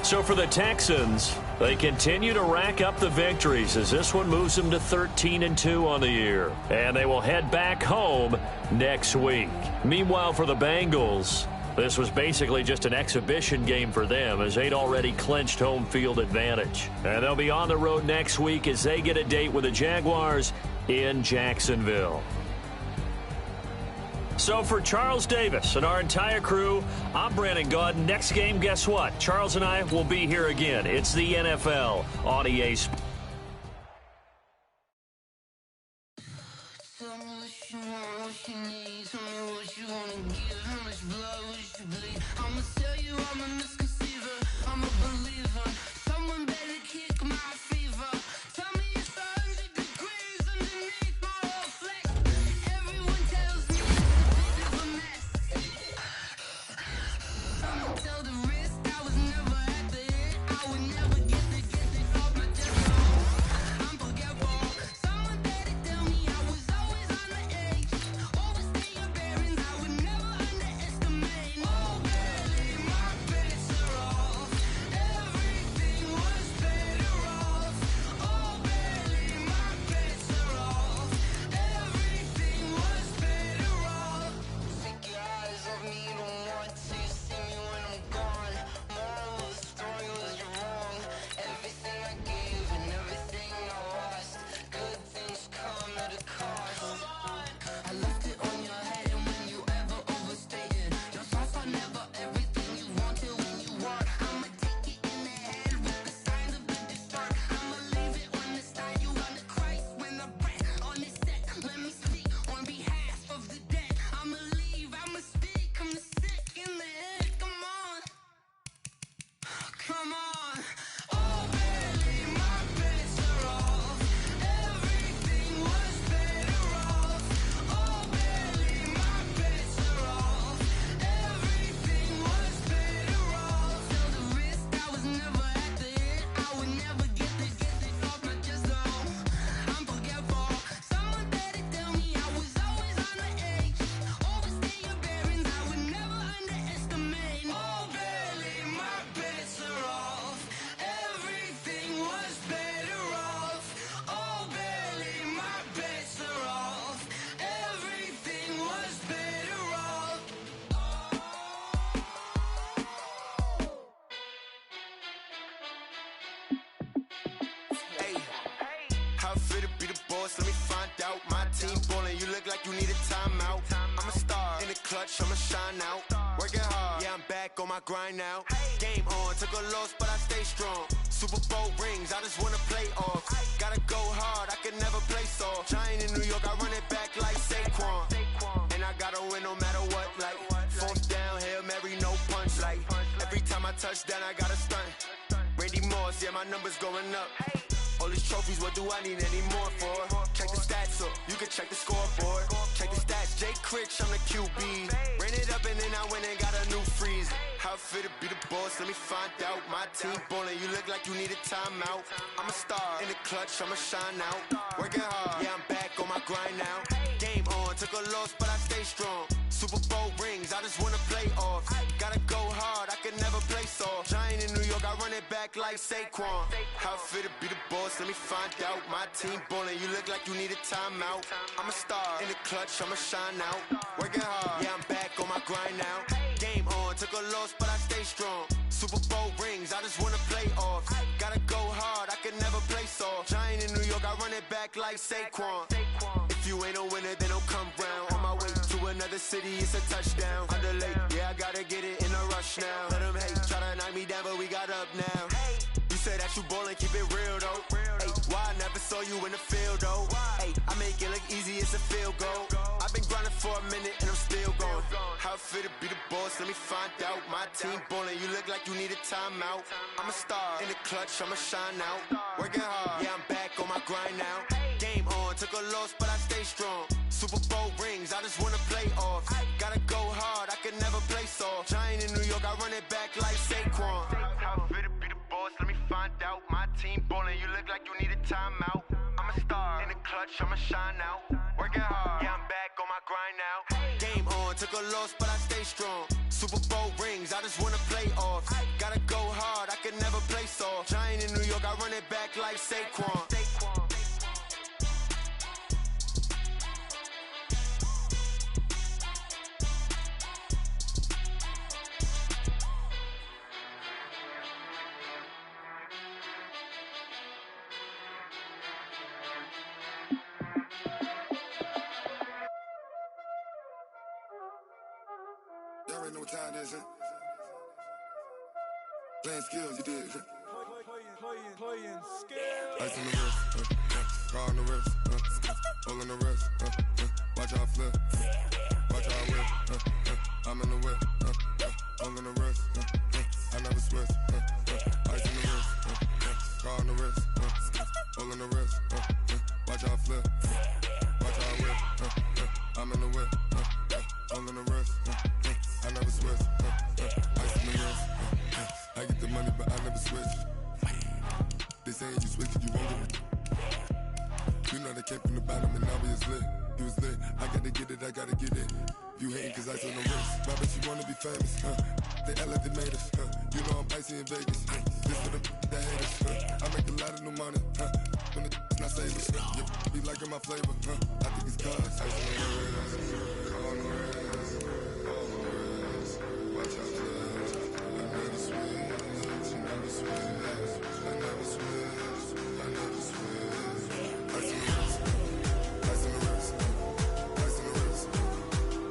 So for the Texans, they continue to rack up the victories as this one moves them to 13-2 on the year. And they will head back home next week. Meanwhile, for the Bengals, this was basically just an exhibition game for them as they'd already clinched home field advantage. And they'll be on the road next week as they get a date with the Jaguars in Jacksonville. So for Charles Davis and our entire crew, I'm Brandon Gaudin. Next game, guess what? Charles and I will be here again. It's the NFL on EA Sports. clutch, I'ma shine out. Working hard, yeah, I'm back on my grind now. Game on, took a loss, but I stay strong. Super Bowl rings, I just wanna play off. Gotta go hard, I can never play soft. Giant in New York, I run it back like Saquon. And I gotta win no matter what, like fourth down, Hail Mary, no punch. Like every time I touch down, I gotta stunt. Randy Moss, yeah, my numbers going up. All these trophies, what do I need any more for? Check the stats up, you can check the scoreboard. Check the stats, Jay Critch, I'm the QB. Ran it up and then I went and got a new freeze. How it feel to be the boss, let me find out. My team ballin', you look like you need a timeout. I'm a star, in the clutch, I'ma shine out. Working hard, yeah, I'm back on my grind now. Game on, took a loss, but I stay strong. Super Bowl rings, I just wanna play off. Gotta go hard, I can never play soft. Giant in New York, I run it back like Saquon. How it feel to be the boss, let me find out. My team ballin', you look like you need a timeout. I'm a star, in the clutch, I'ma shine out. Working hard, yeah, I'm back on my grind now. Game on, took a loss, but I stay strong. Super Bowl rings, I just wanna play off. Gotta go hard, I can never play soft. Giant in New York, I run it back like Saquon. If you ain't a winner, then don't come round. On my way to another city, it's a touchdown. Underlay, yeah, I gotta get it in a rush now. Let them hate, try to knock me down, but we got up now. You said that you ballin', keep it real though. Ay, why I never saw you in the field though? Ay, I make it look easy, it's a field goal. I've been grinding for a minute and I'm still going. How it feel to be the boss, let me find out. My team ballin', you look like you need a timeout. I'm a star, in the clutch, I'ma shine out. Working hard, yeah, I'm back on my grind now. Game on, took a loss, but I stay strong. Super Bowl rings, I just wanna play off. Gotta go hard, I can never play soft. Giant in New York, I run it back like Saquon. How it feel to be the boss, let me find out. My team ballin', you look like you need a timeout. I'm a star, in the clutch, I'ma shine out. Working hard, yeah, I'm back on my grind now. Game on, took a loss, but I stay strong. Super Bowl rings, I just wanna play off. Gotta go hard, I can never play soft. Giant in New York, I run it back like Saquon. Y'all already know what time it is, huh? Playing skills, you did, huh? Playing skills. Ice on the wrist, car on the wrist, hole in the wrist, watch how I flip, watch how I whip, I'm in the whip, hole in the wrist, I never switch, ice on the wrist, car on the wrist, hole in the wrist, watch how I flip, watch how I whip, I'm in the whip, hole in the wrist, I never switch, ice on the wrist, I get the money but I never switch. They saying you switch it, you won't get it. You know they came from the bottom and now we is lit. You was lit, I gotta get it, I gotta get it. You hating cause ice on the wrist. Why bet you wanna be famous, They elevated us, You know I'm icy in Vegas, This for the that hate us, I make a lot of new money, When the not savers, You be liking my flavor, I think it's cause ice on the wrist, on the wrist, on the wrist. Watch out, I never switch, I never switch. I never switch, I never switch. Ice in the wrist, ice in the wrist, ice in the wrist,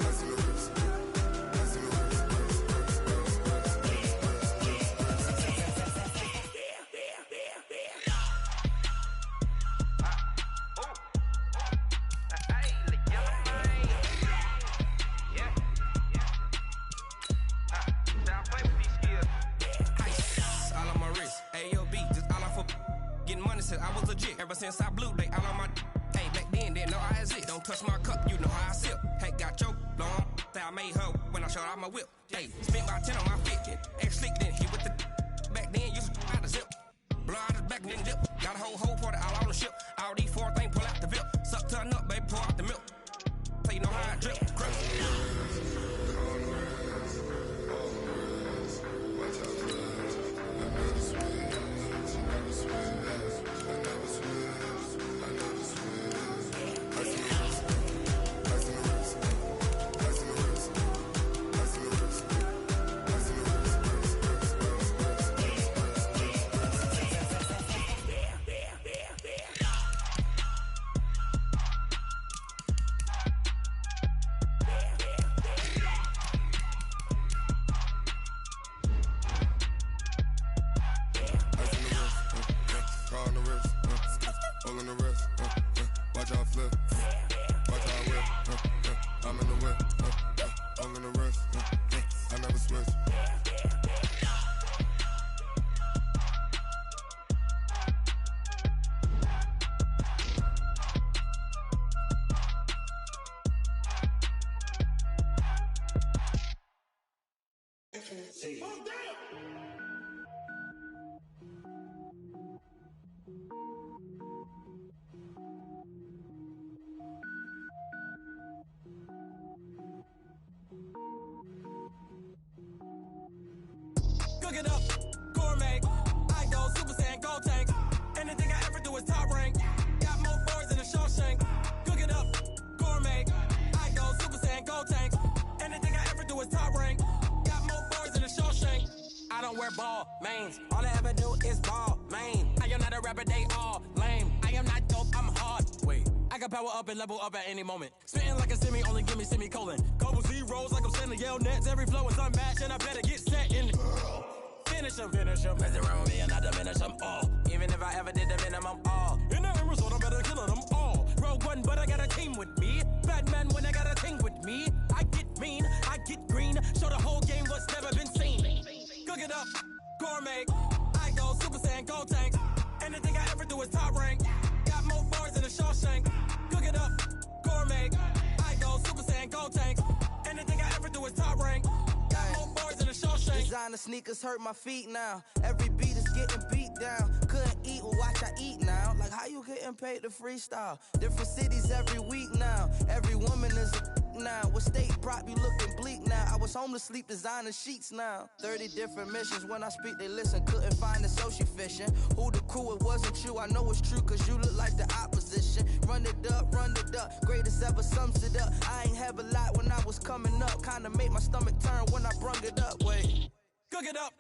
ice in the wrist, ice in the wrist, I was legit ever since I blew they all on my hey back then didn't know I exist. Don't touch my cup, you know how I sip. Hey, got your long I made her when I showed out my whip. Hey, spent about 10 on my fit. Ex slick then hit with the back then used to out the zip. Blow out his back then dip. Got a whole party all on the ship. All these four things pull out the VIP. Suck to a nut, baby, pour out the milk. So you know how I drip. gold tanks. Anything I ever do is top rank. Got more bars than a Shawshank. I don't wear ball mains. All I ever do is ball main. I am not a rapper, they all lame. I am not dope, I'm hard. Wait, I can power up and level up at any moment. Spitting like a semi, only give me semicolon. Couple zeros like I'm sending yell nets. Every flow is unmatched and I better get set in. Finish them. Mess around with me and I diminish them all. Even if I ever did the minimum all. In the end result, I'm better killing them all. Rogue one, but I got a team with me. Batman when I got a team with me. I get mean, I get green. Show the whole game what's never been seen. Cook it up, gourmet. I go Super Saiyan, gold tanks. Anything I ever do is top rank. Got more bars than a Shawshank. Cook it up, gourmet. I go Super Saiyan, gold tanks. Anything I ever do is top rank. Got more bars than a Shawshank. Designer sneakers hurt my feet now. Every beat is getting beat down. Couldn't eat, well watch I eat now. Like how you getting paid to freestyle? Different cities every week now. Every woman is a now. What state brought me looking bleak now? I was homeless, sleep designer sheets now. 30 different missions. When I speak, they listen. Couldn't find the social fishing. Who the crew? It wasn't you. I know it's true, cause you look like the opposition. Run it up. Greatest ever sums it up. I ain't have a lot when I was coming up. Kinda made my stomach turn when I brung it up. Wait. Cook it up,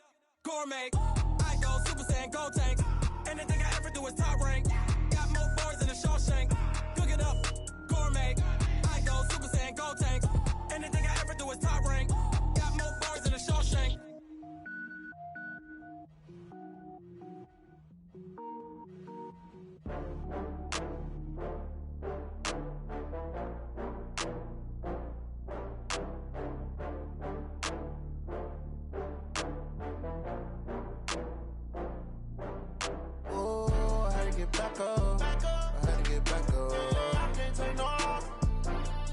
gourmet. I go Super Saiyan, gold tanks. Anything I ever do is top rank. Got more bars than a Shawshank. Cook it up, gourmet. I go Super Saiyan, gold tanks. Anything I ever do is top rank. Got more bars than a Shawshank. Back up. I had to get back up. I can't take no off.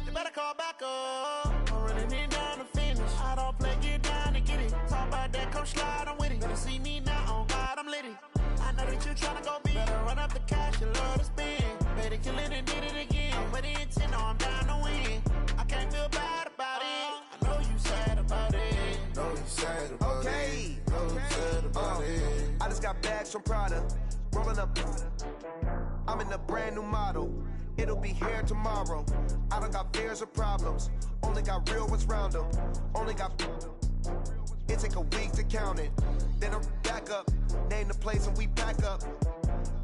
You better call back up. I'm running it down to finish. I don't play, get down and get it. Talk about that, come slide, I'm with it. Better see me now, on God, I'm lit it. I know that you tryna go big. Better run up the cash, you love to spend. Better kill it and did it again. With the intent, no, I'm down to win. I can't feel bad about it. I know you sad about it. Know you sad about it. Know you sad about it. I just got bags from Prada. Rolling up, I'm in a brand new model. It'll be here tomorrow. I don't got fears or problems. Only got real ones round them. Only got. It take a week to count it. Then I'm back up. Name the place and we pack up.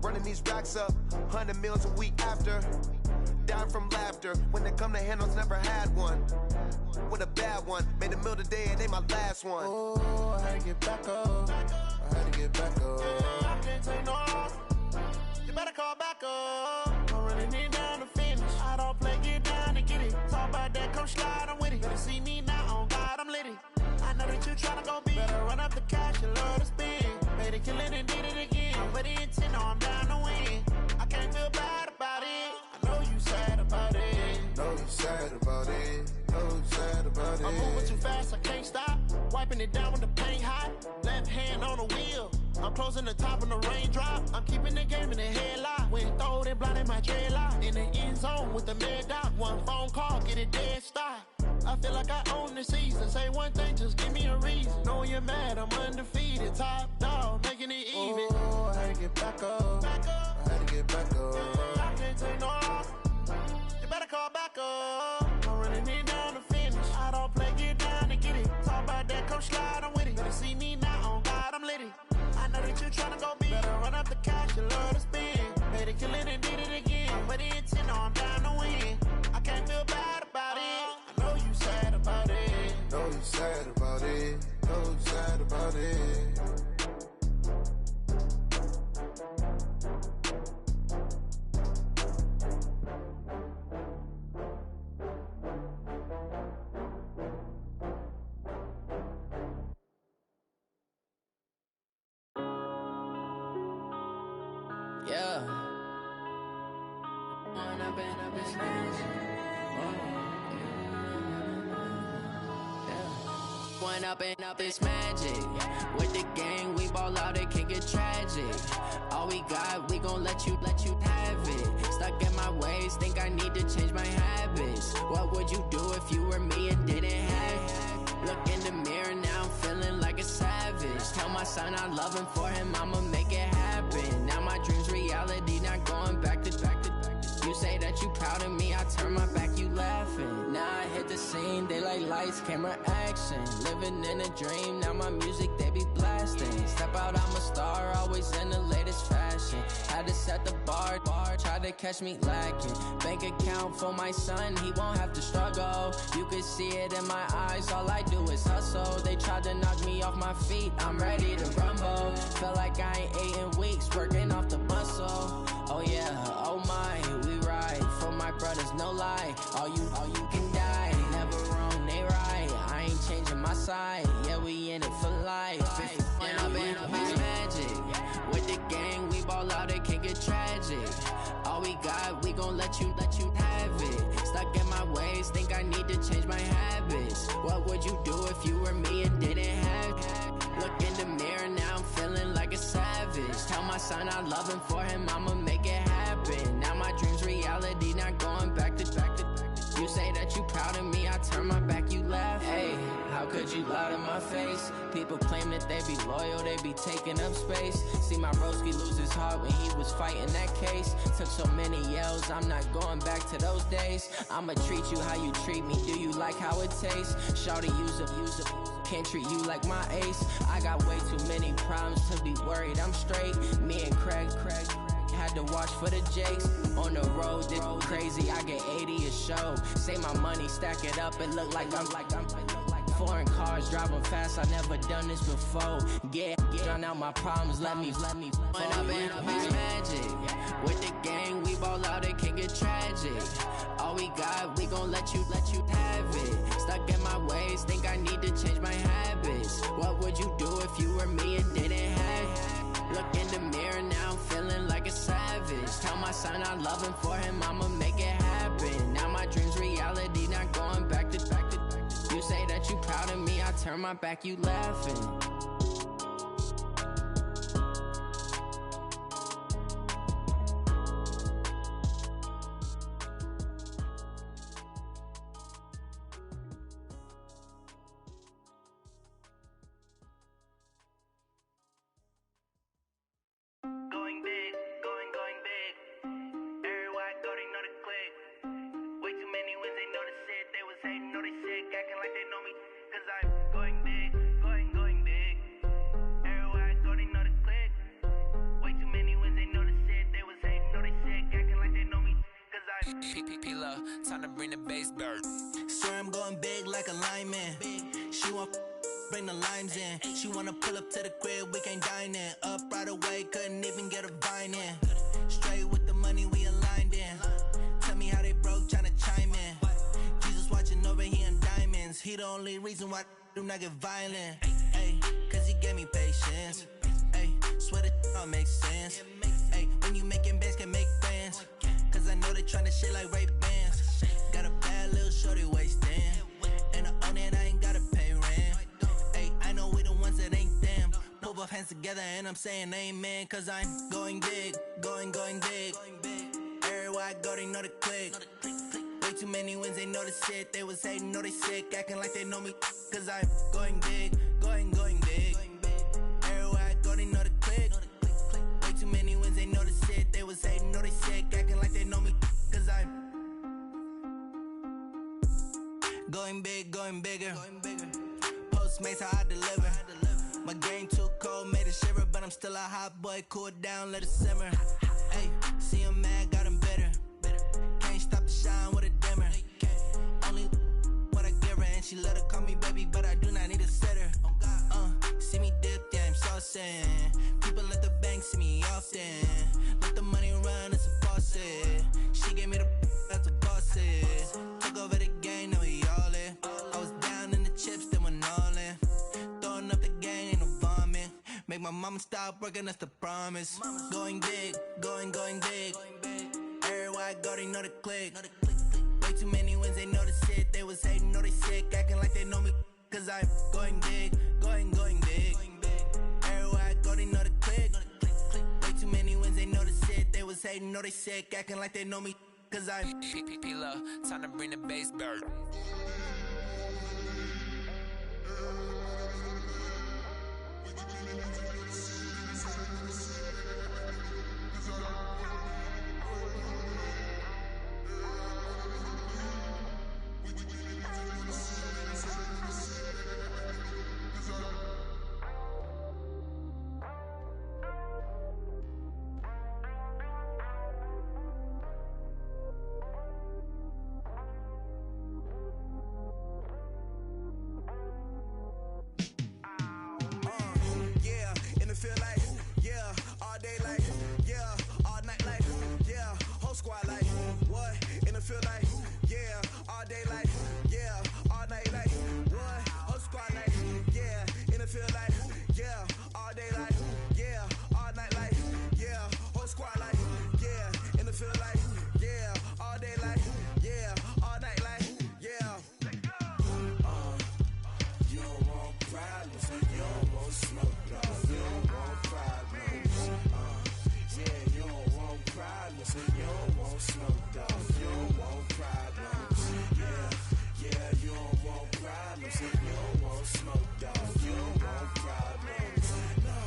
Running these racks up. 100 meals a week after. Down from laughter. When they come to handles, never had one. With a bad one. Made a meal today and they my last one. Oh, I had to get back up. I had to get back up. I can't take no off. You better call back up. I'm running it down to finish. I don't play, get down and get it. Talk about that, come slide, I'm with it. Better see me now, on God, I'm lit it. I know that you tryna go big. Better run up the cash, you love to spend. Better kill it and did it again. With the intent, no, I'm down to win. I can't feel bad about it. I know you sad about it. Know you sad about it. Know you sad about it. I'm moving too fast, I can't stop. Wiping it down with the paint hot. Left hand on the wheel. I'm closing the top of the raindrop. I'm keeping the game in the headlock. When throwed and blinded my dreadlock. In the end zone with the mid dot. One phone call, get it dead stop. I feel like I own the season. Say one thing, just give me a reason. Knowing you're mad, I'm undefeated. Top dog, making it even. Oh, I had to get back up. I had to get back up. I can't take no off. You better call back up. I'm running it down to finish. I don't play, get down and get it. Talk about that, come slide, I'm with it. Better see me now, on God, I'm lit it. I know that you tryna go big. Better run up the cash, you love to spend. Better kill it and did it again. With the intent, no, I'm down to win. I can't feel bad about it. I know you sad about it. Know you sad about it. Know you sad about it. Yeah. One up and up is magic. With the gang, we ball out, it can get tragic. All we got, we gon' let you have it. Stuck in my ways, think I need to change my habits. What would you do if you were me and didn't have it? Look in the mirror, now I'm feeling like a savage. Tell my son I love him, for him I'ma make it happen. Now my dream's reality, not going back to. You say that you proud of me, I turn my back, you laughing. Now I hit the scene, they like lights, camera, action. Living in a dream, now my music, they be blasting. Step out, I'm a star, always in the latest fashion. Had to set the bar, try to catch me lacking. Bank account for my son, he won't have to struggle. You can see it in my eyes, all I do is hustle. They tried to knock me off my feet, I'm ready to rumble. Felt like I ain't ate in weeks, working off the muscle. Oh yeah, oh my, we ride for my brothers, no lie. All you can die, never wrong, they right. I ain't changing my side, yeah, we in it for life. And I've been magic. With the gang, we ball out, it can get tragic. All we got, we gon' let you have it. Stuck in my ways, think I need to change my habits. What would you do if you were me and didn't have it? Look in the mirror, now I'm feeling like a savage. Tell my son I love him, for him I'ma make it happen. Now my dream's reality, not going back to. You say that you proud of me, I turn my back, you laugh. Hey, how could you lie to my face? People claim that they be loyal, they be taking up space. See my broski lose his heart when he was fighting that case. Took so many yells, I'm not going back to those days. I'ma treat you how you treat me, do you like how it tastes? Shawty, use it. Can't treat you like my ace. I got way too many problems to be worried, I'm straight. Me and Craig had to watch for the Jakes. On the road, this crazy, I get 80 a show. Say my money, stack it up, it look like I'm foreign cars, driving fast, I never done this before. Get drown out my problems, let me When I've been magic. With the gang, we ball out, it can get tragic. All we got, we gon' let you have it. Stuck in my ways, think I need to change my habits. What would you do if you were me and didn't have it? Look in the mirror, now I'm feeling like a savage. Tell my son I love him, for him I'ma make it happen. Now my dream's reality, not going back to. You say that you proud of me, I turn my back, you laughing. Going big, going big. Everywhere I go, they know the click. Way too many wins, they know the shit. They was hating, know they sick, acting like they know me. Cause I'm going big, going big. Everywhere I go, they know the click. Way too many wins, they know the shit. They was hating, know they sick, acting like they know me. Cause I'm P-P-P-Love, time to bring the bass bird. Swear I'm going big like a lineman. She want bring the limes in. She wanna pull up to the crib, we can't dine in. Up right away, couldn't even get a vine in. Straight with the money, we aligned in. Tell me how they broke, tryna chime in. Jesus watching over, he in diamonds. He the only reason why do not get violent. Ay, cause he gave me patience. Ay, swear that all makes sense. Ay, when you making bands, can make friends. Cause I know they tryna shit like Ray-Bans. Got a bad little shorty wasting. And I own it, I ain't gotta pay rent. Ay, I know we the ones that ain't them. Pull both hands together and I'm saying amen. Cause I'm going big, going big. Everywhere I go, they know the click. Way too many wins, they know the shit. They was hating, know they sick, acting like they know me. Cause I'm going big, going big. Everywhere I go, they know the click. Way too many wins, they know the shit. They was hating, know they sick, acting like they know me. Cause I'm going big, going bigger. Postmates how I deliver. My game too cold, made it shiver, but I'm still a hot boy. Cool it down, let it simmer. Hey, see him mad, got him bitter. Can't stop the shine with a dimmer. Only what I give her, and she let her call me baby, but I do not need a sitter. See me dip, yeah, I'm saucing. People at the bank see me often. Let the money run, it's a faucet. She gave me the that's a boss it. Took over the game, now we all in. I was down in the chips, then went all in. Throwing up the game, ain't no vomit. Make my mama stop working, that's the promise. Going big, going big. Everywhere I go, they know the click. Way too many wins, they know the shit. They was hating, know they sick, acting like they know me. Cause I'm going big, going big. Everywhere I go, they know the click. Way too many wins, they know the shit. They was hating, know they sick, acting like they know me. Cause I'm P-P-P-Love, time to bring the bass bird. feel like, yeah, all day like, yeah, all night like, what? Whole squad like, yeah, in the feel like, yeah, all day like, yeah, all night like, yeah, whole squad like, yeah, in the feel like, yeah, all day like, yeah, all night like, yeah. You don't want problems, you don't want smoke, dog. You don't want problems, yeah, you don't want problems, you don't want smoke, dog. You don't want problems, yeah, you don't want problems, you don't want smoke, dog. You don't want problems, no,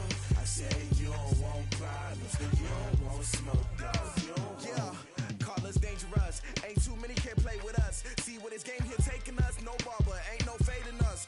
I say you don't want problems, you don't want smoke, dog. You don't want. Call us dangerous, ain't too many can play with us. See what this game here taking us, no barber, ain't no fading us.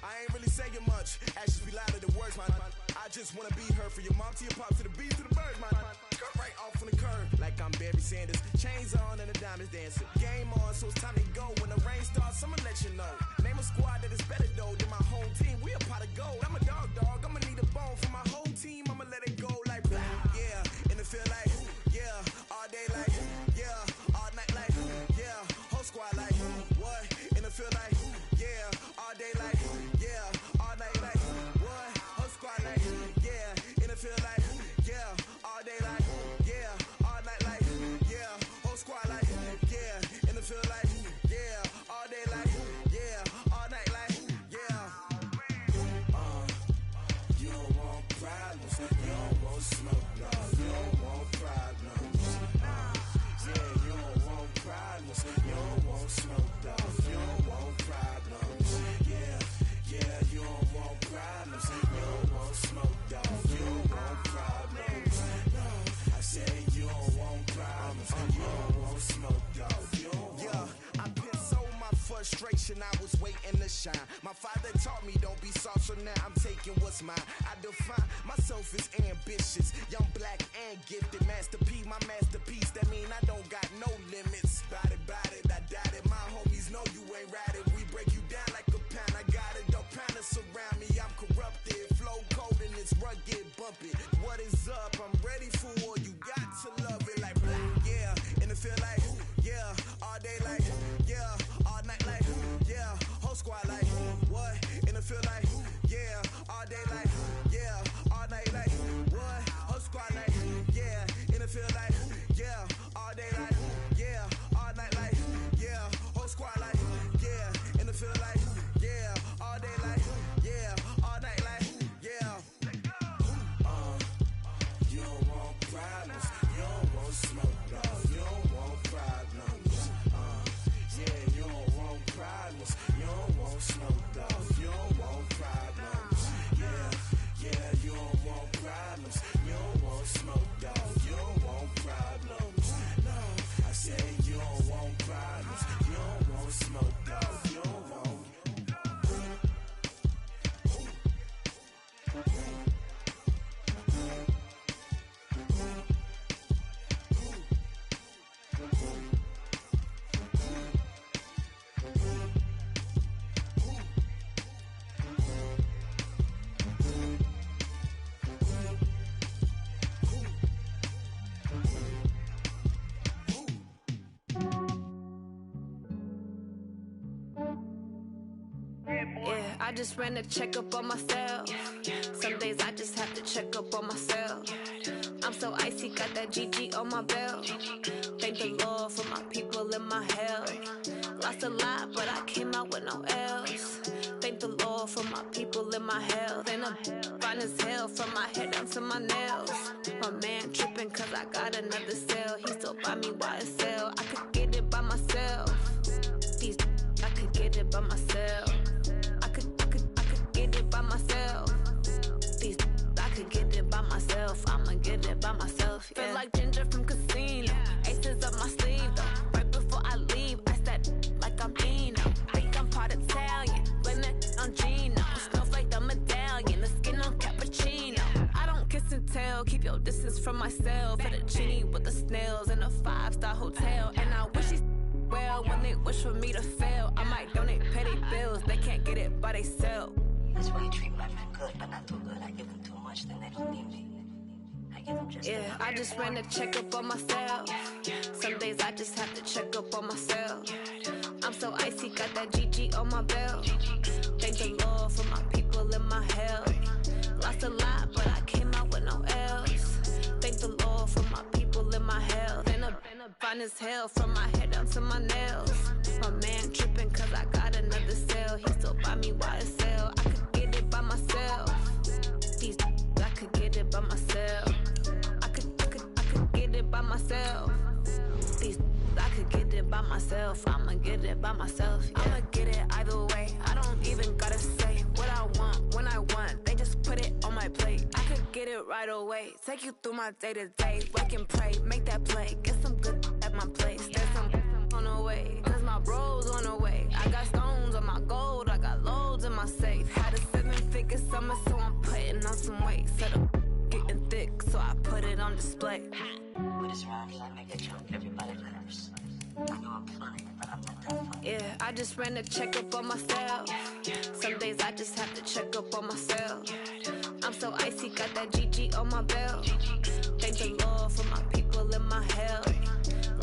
I ain't really saying much, actions be louder than words, man. I just wanna be heard, for your mom to your pop, to the beat, to the bird, man. Cut right off on the curb, like I'm Barry Sanders. Chains on and the diamonds dancing. Game on, so it's time to go. When the rain starts, I'ma let you know. Name a squad that is better though than my home team. We a pot of gold. I'm a dog, I'ma need a bone for my whole team. I'ma let it go like, yeah, in the feel like, yeah, all day like, yeah, all night like, yeah, whole squad like, what? In the feel like, yeah, all day like, yeah, all night like, what? Whole squad like, yeah, in the feel like, yeah, all day like, yeah, all night like, yeah, whole squad like, yeah, in the feel like, yeah, all day like, yeah, all night like, yeah. You don't want problems, you don't want smoke, no, you don't want problems. Yeah, you don't want problems, you don't want smoke, dog. You don't want problems. Yeah, you don't want problems, you don't want smoke, dog. You don't want problems. No, I say you don't want problems, you don't want smoke, dog. You don't want. Yeah, I pin so my frustration, I was waiting to shine. My father taught me don't be soft, so now I'm taking what's mine. I define myself as ambitious, young, black, and gifted. Master P, my masterpiece. That mean I don't got no limits. Bout it, I doubt it. My homies know you ain't ratted. We break you down like a pound. I got it, don't pound us around me. I'm corrupted, flow cold and it's rugged, bumpy. What is up? I'm ready for war. You got to love it like black, yeah. And it feel like, yeah, all day like, yeah, all night like, yeah, whole squad like, what? And it feel like, yeah, all day like, yeah, all night like, what? Whole squad like, yeah, and it feel like, yeah, all day like, yeah, all night like, yeah, whole squad like, yeah, and it feel like, yeah, all day like, yeah, all night like, yeah. You don't want problems, you don't want smoke, dog. You don't want problems. Yeah, you don't want problems, you don't want smoke, dog. You don't want problems. Yeah, you don't want problems, you don't want smoke, dog. You don't want problems. No, I say you don't want problems, you don't want smoke, dog. You don't want. Yeah, I just ran a checkup on myself. Some days I just have to check up on myself. I'm so icy, got that GG on my belt. Thank the Lord for my people and my health. Lost a lot, but I came out with no L's. Thank the Lord for my people and my health. And I'm fine as hell from my head down to my nails. My man tripping cause I got another cell. He still buy me YSL. I could get it by myself. These I could get it by myself. I could get it by myself. These I could get it by myself. I'ma get it by myself. Yeah. Feel like Ginger from Casino. Aces up my sleeve though. Right before I leave, I said like I'm Eno. Think I'm part Italian. Blame it on Gino. Snowflake the medallion. The skin on cappuccino. I don't kiss and tell. Keep your distance from myself. Fettuccine with the snails in a 5-star hotel. And I wish he's well when they wish for me to fail. I might donate petty bills. They can't get it by they self. That's why you treat my men good, but not too good. I give them too much, then they don't need me. I Yeah, I just ran a checkup on myself. Some days I just have to check up on myself. I'm so icy, got that GG on my belt. Thank the Lord for my people in my health. Lost a lot, but I came out with no else. Thank the Lord for my people in my health. And I'm fine as hell from my head down to my nails. My man tripping cause I got another cell. He still buy me YSL. I could get it by myself. These I could get it by myself. I could get it by myself. These I could get it by myself. I'ma get it by myself. Yeah. I'ma get it either way. I don't even gotta say what I want when I want. They just put it on my plate. I could get it right away. Take you through my day to day. Work and pray, make that play. Get some good at my place. There's some on the way. Cause my bros on the way. I got stones on my gold. I got loads in my safe. Had a 7-figure summer, so I'm putting on some weight. Set up getting thick, so I put it on display. With this round, I make a jump. Everybody laughs. I know I'm funny, but I'm not that funny. Yeah, I just ran a checkup on myself. Some days I just have to check up on myself. I'm so icy, got that GG on my belt. Thank the Lord for my people in my health.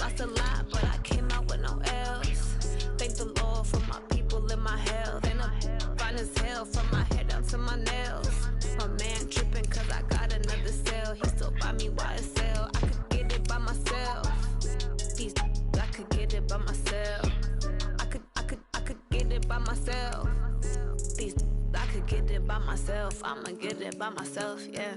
Lost a lot, but I came out with no else. Thank the Lord for my people in my health. And I'm fine as hell from my head down to my nails. My man tripping cause I got another cell. He still buy me YSL. I could get it by myself. These I could get it by myself. I could get it by myself. These I could get it by myself. I'ma get it by myself, yeah.